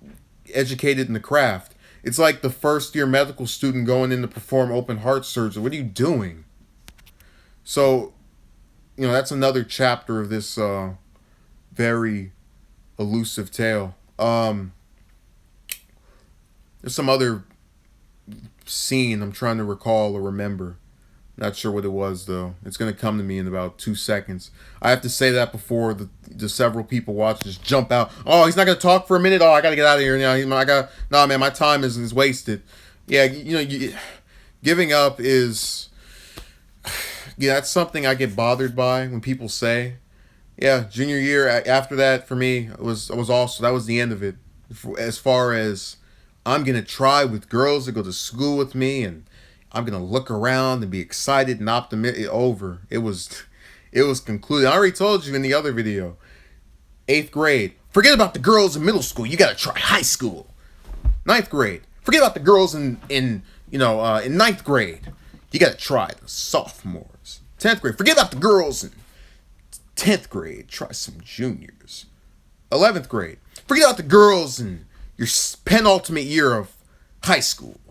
educated in the craft. It's like the first-year medical student going in to perform open heart surgery. What are you doing? So, that's another chapter of this very elusive tale. There's some other scene I'm trying to recall or remember. Not sure what it was, though. It's going to come to me in about 2 seconds. I have to say that before the several people watching just jump out. Oh, he's not going to talk for a minute? Oh, I got to get out of here now. Nah, man, my time is wasted. Yeah, giving up is... Yeah, that's something I get bothered by when people say. Yeah, junior year, after that, for me, it was also... That was the end of it. As far as I'm going to try with girls that go to school with me and I'm going to look around and be excited and optimistic. Over. It was concluded. I already told you in the other video. 8th grade. Forget about the girls in middle school. You got to try high school. 9th grade. Forget about the girls in 9th grade. You got to try the sophomores. 10th grade. Forget about the girls in 10th grade. Try some juniors. 11th grade. Forget about the girls in your penultimate year of high school.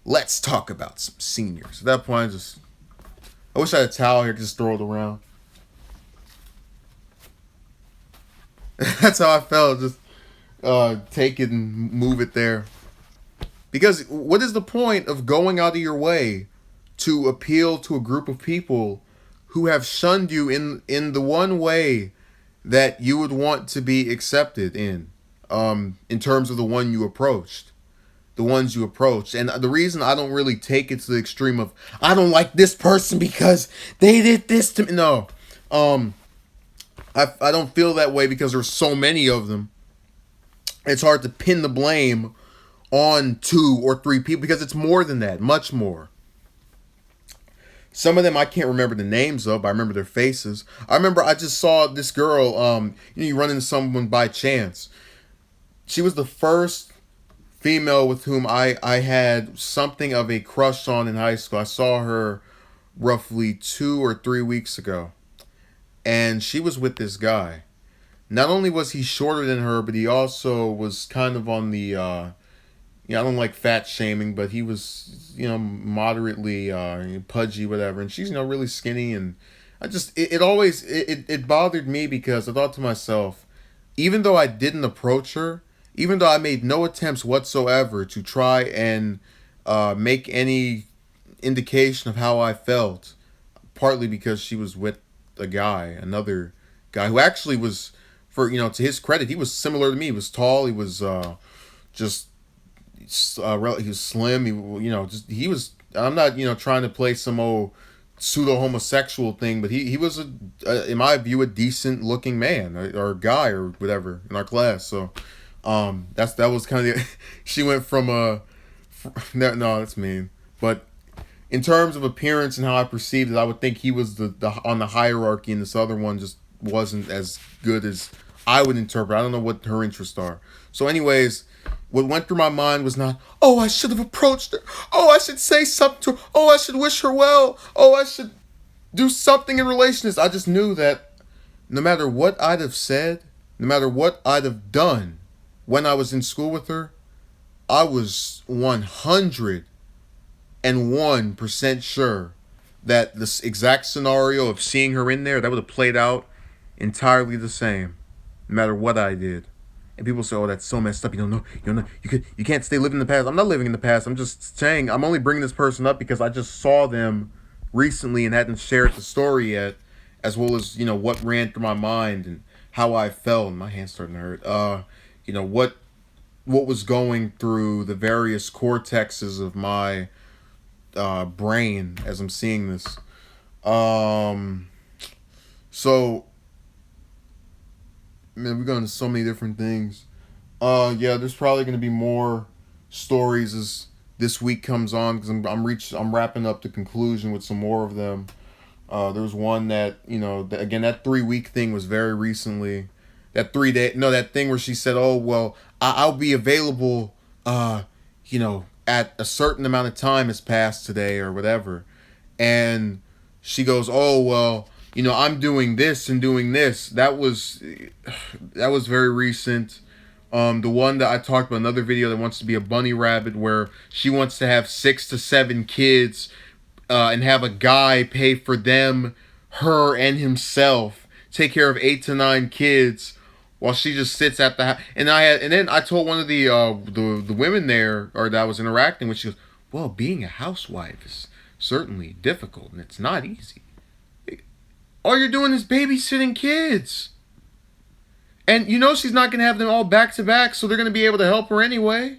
Let's talk about some seniors. At that point, I wish I had a towel here to just throw it around. That's how I felt. Just take it and move it there. Because what is the point of going out of your way to appeal to a group of people who have shunned you in the one way that you would want to be accepted in? in terms of the one you approached, the ones you approached. And the reason I don't really take it to the extreme of I don't like this person because they did this to me. No, um, I don't feel that way because there's so many of them. It's hard to pin the blame on 2 or 3 people because it's more than that, much more. Some of them I can't remember the names of, but I remember their faces. I remember I just saw this girl. You run into someone by chance. She was the first female with whom I had something of a crush on in high school. I saw her roughly 2 or 3 weeks ago, and she was with this guy. Not only was he shorter than her, but he also was kind of on the I don't like fat shaming, but he was, moderately pudgy, whatever. And she's, really skinny. And it bothered me because I thought to myself, even though I didn't approach her, even though I made no attempts whatsoever to try and make any indication of how I felt, partly because she was with another guy who actually was, to his credit, he was similar to me. He was tall. He was just he was slim. He was. I'm not trying to play some old pseudo homosexual thing, but he was in my view a decent looking man or guy or whatever in our class. So that was kind of she went from no, that's mean, but in terms of appearance and how I perceived it, I would think he was the on the hierarchy, and this other one just wasn't as good as I would interpret. I don't know what her interests are. So, anyways, what went through my mind was not, oh, I should have approached her. Oh, I should say something to her. Oh, I should wish her well. Oh, I should do something in relation to this. I just knew that no matter what I'd have said, no matter what I'd have done when I was in school with her, I was 101% sure that this exact scenario of seeing her in there, that would have played out entirely the same, no matter what I did. And people say, "Oh, that's so messed up. You don't know. You can't stay living in the past." I'm not living in the past. I'm just saying. I'm only bringing this person up because I just saw them recently and hadn't shared the story yet, as well as what ran through my mind and how I felt. And my hand's starting to hurt. What was going through the various cortexes of my brain as I'm seeing this. So, man, we're going to so many different things. Yeah, there's probably going to be more stories as this week comes on because I'm wrapping up the conclusion with some more of them. There was one that again, that 3 week thing was very recently. That 3 day, no, that thing where she said, "Oh well, I'll be available," at a certain amount of time has passed today or whatever, and she goes, "Oh well, I'm doing this and doing this." That was very recent. The one that I talked about, another video that wants to be a bunny rabbit, where she wants to have 6 to 7 kids, and have a guy pay for them, her, and himself, take care of 8 to 9 kids, while she just sits at the house. And then I told one of the women there, or that I was interacting with, she goes, "Well, being a housewife is certainly difficult, and it's not easy. All you're doing is babysitting kids. And she's not going to have them all back to back, so they're going to be able to help her anyway.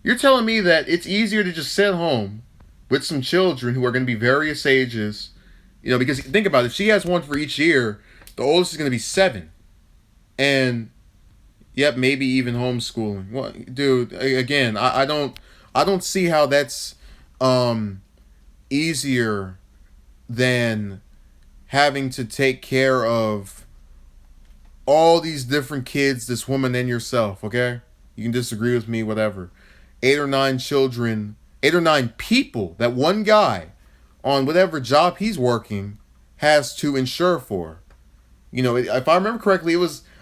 You're telling me that it's easier to just sit home with some children who are going to be various ages, because think about it, if she has one for each year, the oldest is going to be 7. And, yep, maybe even homeschooling. Well, dude, again, I don't see how that's easier than having to take care of all these different kids, this woman and yourself, okay? You can disagree with me, whatever. 8 or 9 children, 8 or 9 people that one guy on whatever job he's working has to insure for. If I remember correctly, I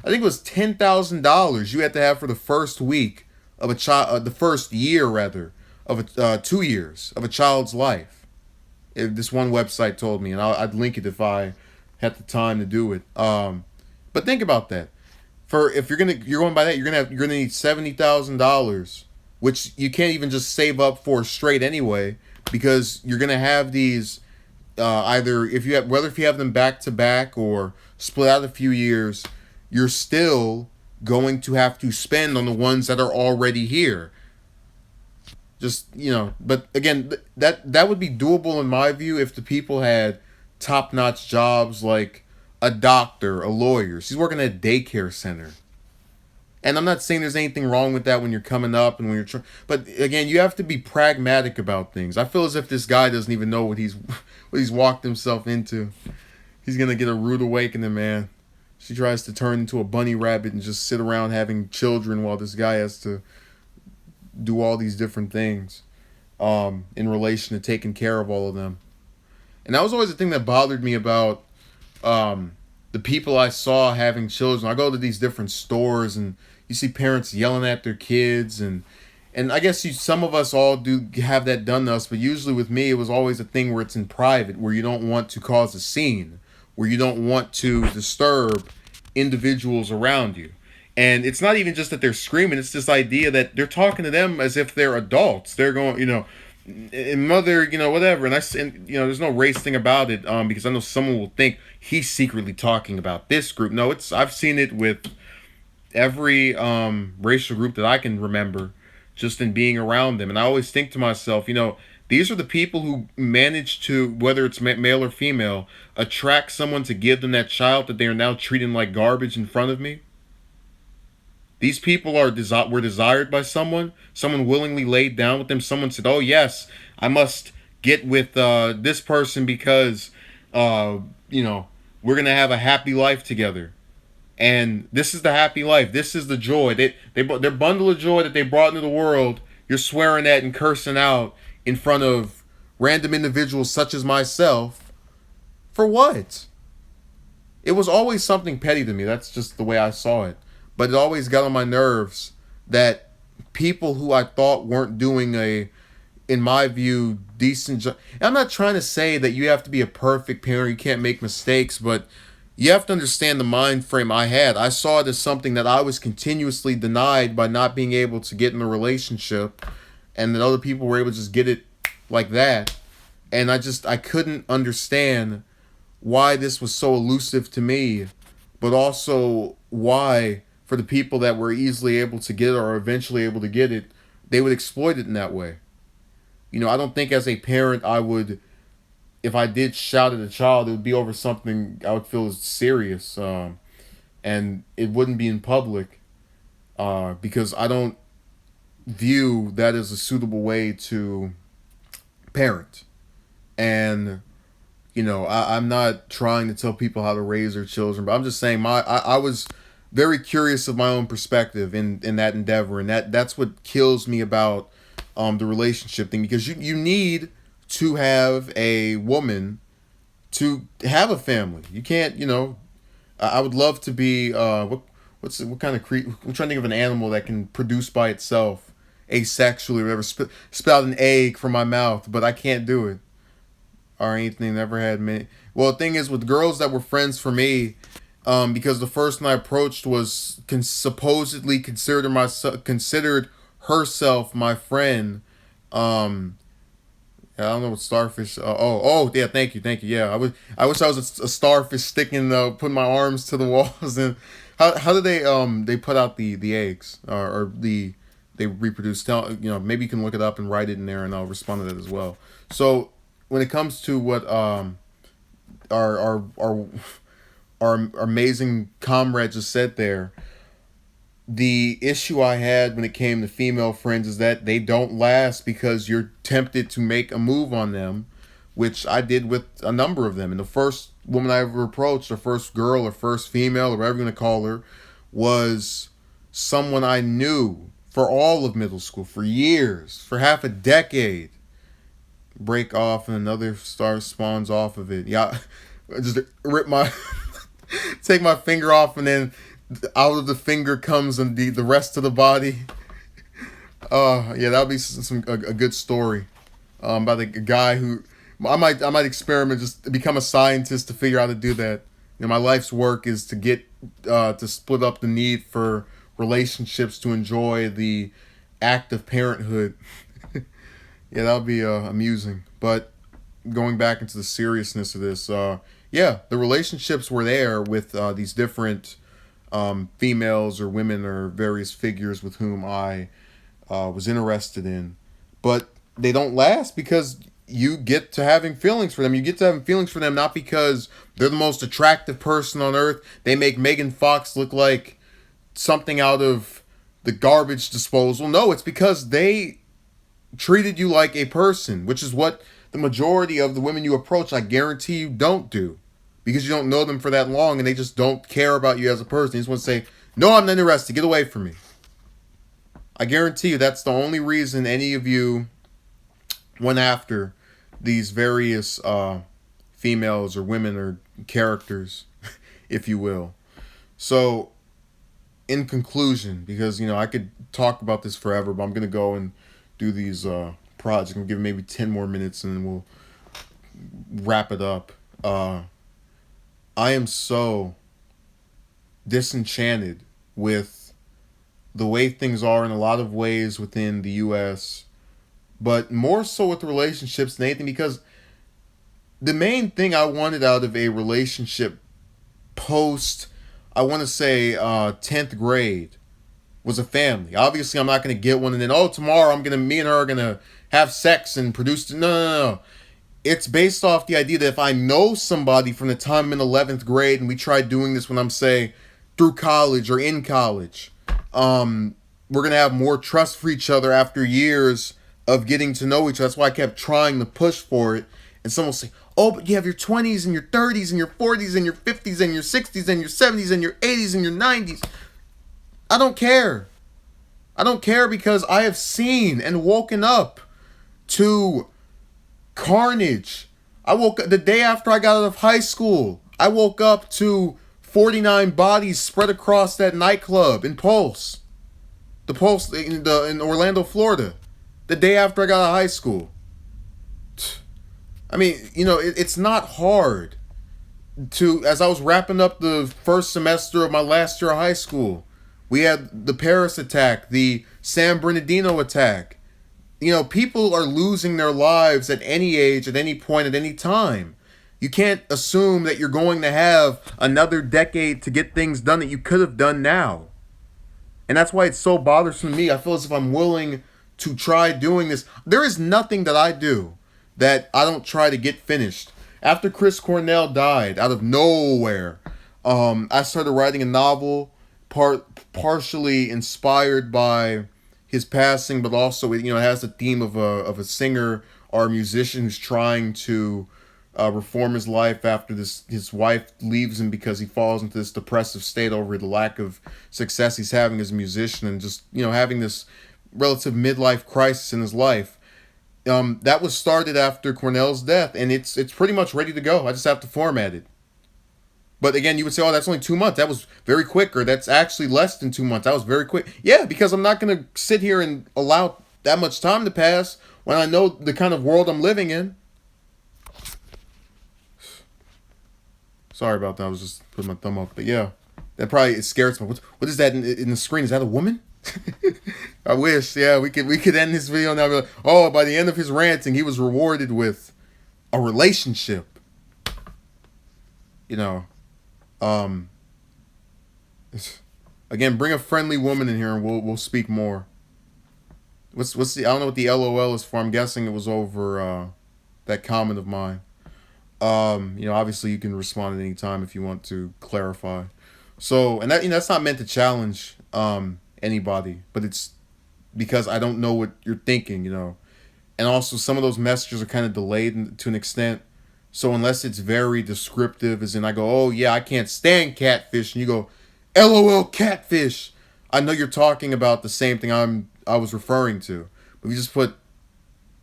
think it was $10,000 you had to have for the first week of a child, the first year rather, of 2 years of a child's life. This one website told me, and I'd link it if I had the time to do it. But think about that. If you're going by that, you're gonna need $70,000, which you can't even just save up for straight anyway, because you're gonna have these either if you have them back to back or split out a few years, you're still going to have to spend on the ones that are already here. Just, but again, that would be doable in my view if the people had top-notch jobs like a doctor, a lawyer. She's working at a daycare center. And I'm not saying there's anything wrong with that when you're coming up and when you're trying, but again, you have to be pragmatic about things. I feel as if this guy doesn't even know what he's walked himself into. He's gonna get a rude awakening, man. She tries to turn into a bunny rabbit and just sit around having children while this guy has to do all these different things in relation to taking care of all of them. And that was always the thing that bothered me about the people I saw having children. I go to these different stores and you see parents yelling at their kids, and I guess some of us all do have that done to us, but usually with me it was always a thing where it's in private, where you don't want to cause a scene, where you don't want to disturb individuals around you. And it's not even just that they're screaming, it's this idea that they're talking to them as if they're adults. They're going, and mother, whatever. And there's no race thing about it, because I know someone will think he's secretly talking about this group. No, I've seen it with every racial group that I can remember, just in being around them. And I always think to myself, these are the people who manage to, whether it's male or female, attract someone to give them that child that they are now treating like garbage in front of me. These people were desired by someone. Someone willingly laid down with them. Someone said, "Oh yes, I must get with this person because, we're gonna have a happy life together." And this is the happy life. This is the joy. Their bundle of joy that they brought into the world. You're swearing at and cursing out in front of random individuals such as myself. For what? It was always something petty to me. That's just the way I saw it. But it always got on my nerves that people who I thought weren't doing in my view, decent job. I'm not trying to say that you have to be a perfect parent. You can't make mistakes, but you have to understand the mind frame I had. I saw it as something that I was continuously denied by not being able to get in a relationship, and that other people were able to just get it like that. And I couldn't understand why this was so elusive to me, but also why for the people that were easily able to get it or eventually able to get it, they would exploit it in that way. I don't think as a parent I would, if I did shout at a child, it would be over something I would feel is serious, and it wouldn't be in public, because I don't view that as a suitable way to parent. And I'm not trying to tell people how to raise their children, but I'm just saying I was very curious of my own perspective in that endeavor, and that's what kills me about the relationship thing, because you need to have a woman to have a family. You can't, I would love to be what kind of I'm trying to think of an animal that can produce by itself asexually or whatever, spit out an egg from my mouth, but I can't do it. Or anything, never had many. Well, the thing is, with girls that were friends for me, because the first one I approached was supposedly considered herself my friend. I don't know what starfish. Yeah, thank you. Yeah, I wish I was a starfish sticking, putting my arms to the walls. And how do they put out the eggs, or they reproduce? Maybe you can look it up and write it in there, and I'll respond to that as well. So when it comes to what our amazing comrade just said there, the issue I had when it came to female friends is that they don't last because you're tempted to make a move on them, which I did with a number of them. And the first woman I ever approached, or first girl, or first female, or whatever you're going to call her, was someone I knew for all of middle school, for years, for half a decade. Break off and another star spawns off of it. Yeah, just rip take my finger off, and then out of the finger comes the rest of the body. Yeah, that'll be a good story. About a guy who I might experiment, just become a scientist to figure out how to do that. My life's work is to get to split up the need for relationships to enjoy the act of parenthood. Yeah, that'll be amusing. But going back into the seriousness of this, the relationships were there with these different females or women or various figures with whom I was interested in, but they don't last because you get to having feelings for them. You get to having feelings for them not because they're the most attractive person on earth. They make Megan Fox look like something out of the garbage disposal. No, it's because they treated you like a person, which is what the majority of the women you approach, I guarantee you, don't do. Because you don't know them for that long and they just don't care about you as a person. They just want to say, no, I'm not interested. Get away from me. I guarantee you that's the only reason any of you went after these various females or women or characters, if you will. So, in conclusion, because I could talk about this forever, but I'm gonna go and do these projects. I'm gonna give maybe 10 more minutes and then we'll wrap it up. I am so disenchanted with the way things are in a lot of ways within the U.S., but more so with relationships than anything, because the main thing I wanted out of a relationship post, I want to say 10th grade, was a family. Obviously, I'm not going to get one and then, tomorrow me and her are going to have sex and produce. No, no, no, no. It's based off the idea that if I know somebody from the time I'm in 11th grade and we tried doing this when I'm, say, through college or in college, we're going to have more trust for each other after years of getting to know each other. That's why I kept trying to push for it. And someone will say, oh, but you have your 20s and your 30s and your 40s and your 50s and your 60s and your 70s and your 80s and your 90s. I don't care. I don't care because I have seen and woken up to carnage. I woke up the day after I got out of high school. I woke up to 49 bodies spread across that nightclub in Pulse. The Pulse in Orlando, Florida. The day after I got out of high school. I mean, it's not hard as I was wrapping up the first semester of my last year of high school, we had the Paris attack, the San Bernardino attack. People are losing their lives at any age, at any point, at any time. You can't assume that you're going to have another decade to get things done that you could have done now. And that's why it's so bothersome to me. I feel as if I'm willing to try doing this. There is nothing that I do that I don't try to get finished. After Chris Cornell died, out of nowhere, I started writing a novel, partially inspired by his passing, but also it has the theme of a singer or a musician who's trying to reform his life after his wife leaves him because he falls into this depressive state over the lack of success he's having as a musician and just having this relative midlife crisis in his life. That was started after Cornell's death, and it's pretty much ready to go. I just have to format it. But again, you would say, oh, that's only 2 months. That was very quick, or that's actually less than 2 months. That was very quick. Yeah, because I'm not going to sit here and allow that much time to pass when I know the kind of world I'm living in. Sorry about that. I was just putting my thumb up. But yeah, that probably scares me. What is that in the screen? Is that a woman? I wish. Yeah, we could end this video now. Like, oh, by the end of his ranting, he was rewarded with a relationship. Again, bring a friendly woman in here and we'll speak more. What's the I don't know what the LOL is for. I'm guessing it was over that comment of mine. Obviously you can respond at any time if you want to clarify. So, and that's not meant to challenge anybody, but it's because I don't know what you're thinking, And also some of those messages are kind of delayed to an extent. So unless it's very descriptive, as in I go, oh yeah, I can't stand catfish, and you go, LOL catfish, I know you're talking about the same thing I was referring to. But we just put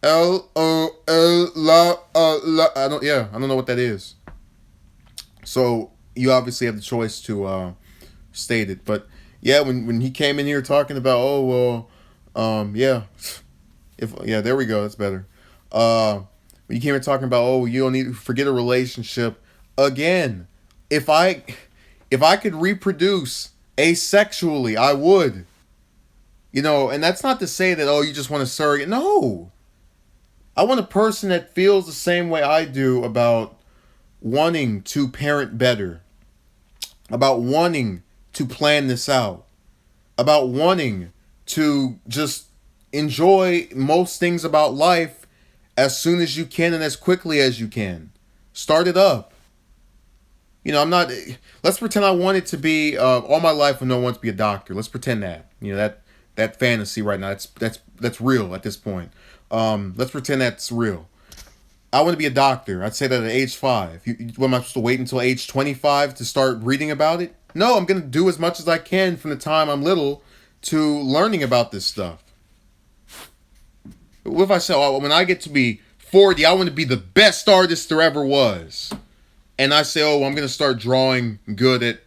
LOL I don't know what that is. So you obviously have the choice to state it. But yeah, when he came in here talking about, there we go, that's better. When you came here talking about, you don't need to forget a relationship. Again, if I could reproduce asexually, I would. And that's not to say that, you just want a surrogate. No. I want a person that feels the same way I do about wanting to parent better, about wanting to plan this out, about wanting to just enjoy most things about life as soon as you can and as quickly as you can. Start it up. I'm not. Let's pretend I wanted to be all my life. I want to be a doctor. Let's pretend that. That fantasy right now. That's real at this point. Let's pretend that's real. I want to be a doctor. I'd say that at age 5. What, am I supposed to wait until age 25 to start reading about it? No, I'm gonna do as much as I can from the time I'm little to learning about this stuff. What if I say, oh, when I get to be 40, I want to be the best artist there ever was? And I say, oh, I'm going to start drawing good at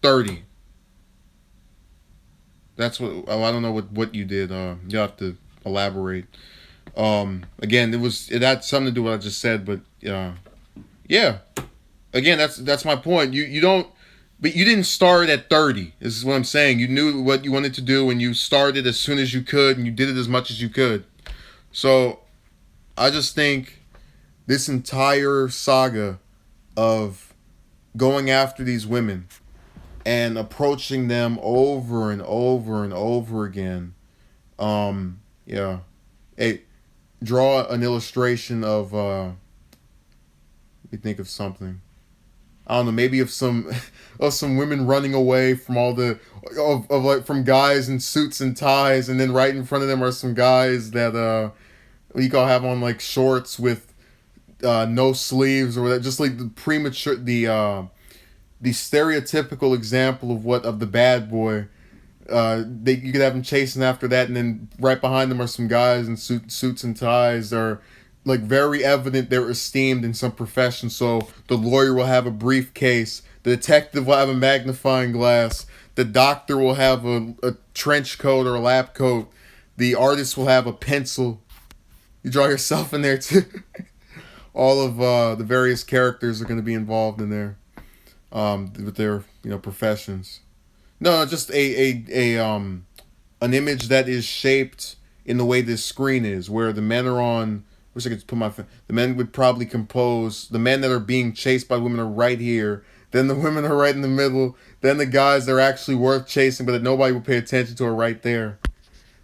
30. That's what, oh, I don't know what you did. You'll have to elaborate. Again, it had something to do with what I just said, but yeah. Again, that's my point. You don't, but you didn't start at 30. This is what I'm saying. You knew what you wanted to do and you started as soon as you could and you did it as much as you could. So I just think this entire saga of going after these women and approaching them over and over and over again. Yeah. Hey, draw an illustration of let me think of something. I don't know, maybe of some of some women running away from all the of like from guys in suits and ties, and then right in front of them are some guys that you call have on like shorts with no sleeves or whatever, just like the premature the stereotypical example of the bad boy. You could have them chasing after that, and then right behind them are some guys in suits and ties. Are like very evident they're esteemed in some profession. So the lawyer will have a briefcase, the detective will have a magnifying glass, the doctor will have a trench coat or a lab coat, the artist will have a pencil. You draw yourself in there too. All of the various characters are going to be involved in there, with their professions. No, just an image that is shaped in the way this screen is, where the men are on. Wish I could put the men would probably compose. The men that are being chased by women are right here. Then the women are right in the middle. Then the guys that are actually worth chasing, but that nobody will pay attention to, are right there.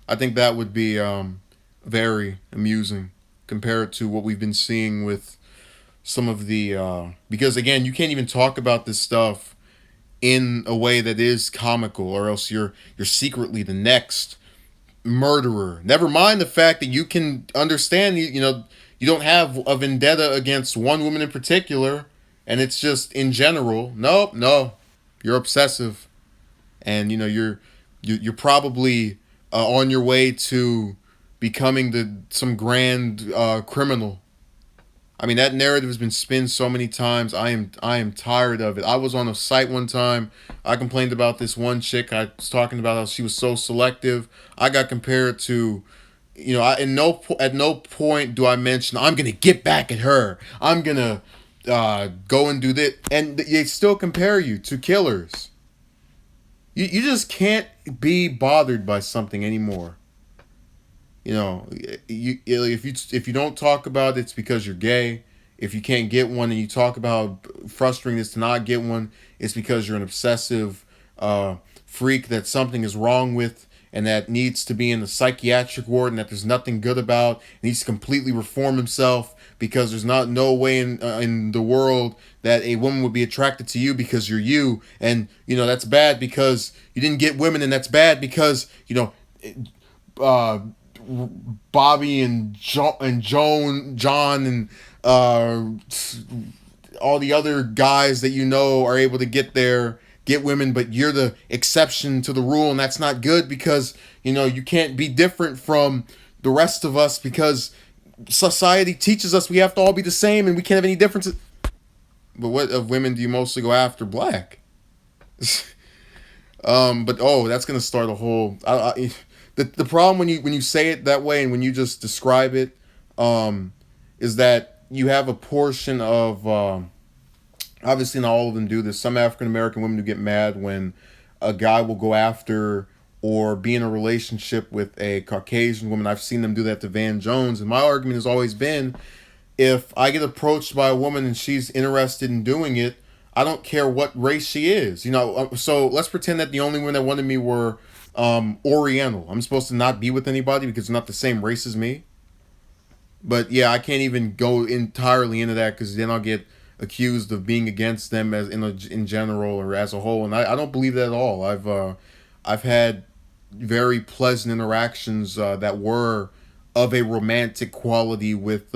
I think that would be very amusing compared to what we've been seeing with some of the because again, you can't even talk about this stuff in a way that is comical, or else you're secretly the next murderer. Never mind the fact that you can understand, you don't have a vendetta against one woman in particular, and it's just in general. No, you're obsessive, and you're probably on your way to becoming some grand criminal. I mean, that narrative has been spun so many times. I am tired of it. I was on a site one time. I complained about this one chick. I was talking about how she was so selective. I got compared to, at no point do I mention I'm gonna get back at her. I'm gonna go and do this, and they still compare you to killers. You just can't be bothered by something anymore. If you don't talk about it, it's because you're gay. If you can't get one and you talk about how frustrating it is to not get one, it's because you're an obsessive freak that something is wrong with and that needs to be in the psychiatric ward and that there's nothing good about. He needs to completely reform himself because there's no way in the world that a woman would be attracted to you because you're you, and that's bad because you didn't get women, and that's bad because Bobby and John and all the other guys that are able to get women, but you're the exception to the rule, and that's not good because you can't be different from the rest of us because society teaches us we have to all be the same and we can't have any differences. But what of women do you mostly go after? Black. But that's gonna start a whole. The problem when you say it that way and when you just describe it, is that you have a portion of, obviously not all of them do this. Some African American women who get mad when a guy will go after or be in a relationship with a Caucasian woman. I've seen them do that to Van Jones, and my argument has always been, if I get approached by a woman and she's interested in doing it, I don't care what race she is. So let's pretend that the only women that wanted me were Oriental. I'm supposed to not be with anybody because they're not the same race as me. But yeah, I can't even go entirely into that because then I'll get accused of being against them as in general or as a whole, and I don't believe that at all. I've had very pleasant interactions that were of a romantic quality with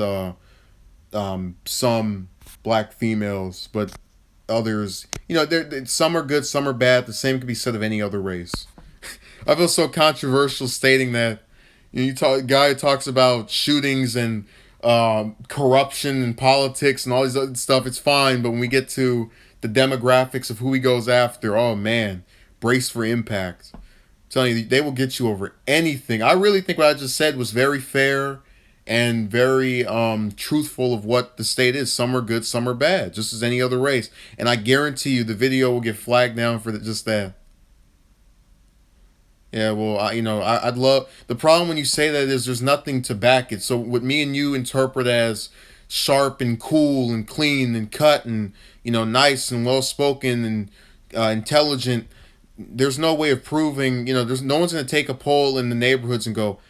some black females, but others, some are good, some are bad. The same could be said of any other race. I feel so controversial stating that. You talk guy who talks about shootings and corruption and politics and all these other stuff. It's fine, but when we get to the demographics of who he goes after, oh man, brace for impact. I'm telling you, they will get you over anything. I really think what I just said was very fair and very truthful of what the state is. Some are good, some are bad, just as any other race. And I guarantee you, the video will get flagged down for just that. Yeah, well, I'd love the problem when you say that is there's nothing to back it. So what me and you interpret as sharp and cool and clean and cut and nice and well spoken and intelligent, there's no way of proving. There's no one's gonna take a poll in the neighborhoods and go,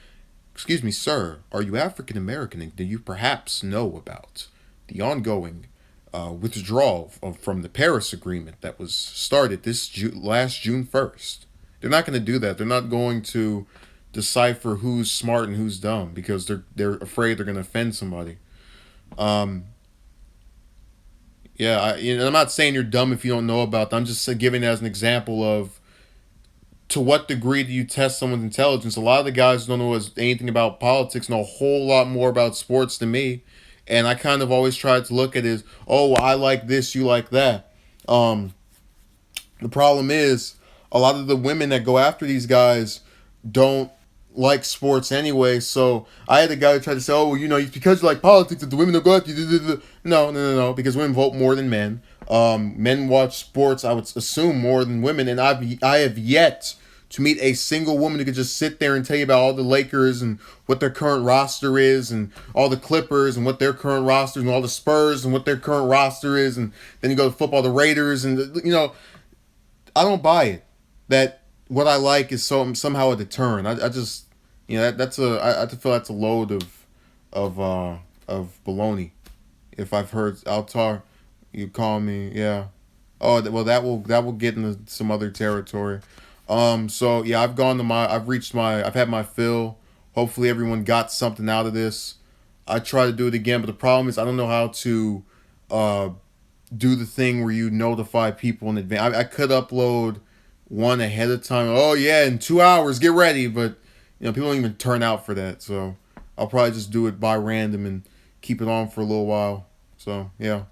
"Excuse me, sir, are you African American? And do you perhaps know about the ongoing withdrawal from the Paris Agreement that was started last June 1st?" They're not going to do that. They're not going to decipher who's smart and who's dumb because they're afraid they're going to offend somebody. Um, yeah, I'm not saying you're dumb if you don't know about that. I'm just giving it as an example of to what degree do you test someone's intelligence. A lot of the guys who don't know anything about politics know a whole lot more about sports than me, and I kind of always try to look at it as, oh, well, I like this, you like that. Um, the problem is a lot of the women that go after these guys don't like sports anyway. So I had a guy who tried to say, "Oh, well, it's because you like politics that the women don't go after you." No, no, no, no. Because women vote more than men. Men watch sports, I would assume, more than women, and I have yet to meet a single woman who could just sit there and tell you about all the Lakers and what their current roster is, and all the Clippers and what their current roster is, and all the Spurs and what their current roster is, and then you go to football, the Raiders, and I don't buy it that what I like is somehow a deterrent. I just I feel that's a load of baloney. If I've heard Altar, you call me, yeah. Oh well, that will get into some other territory. So yeah, I've had my fill. Hopefully everyone got something out of this. I try to do it again, but the problem is I don't know how to uh do the thing where you notify people in advance. I could upload one ahead of time. Oh yeah, in 2 hours, get ready. But people don't even turn out for that. So I'll probably just do it by random and keep it on for a little while. So yeah.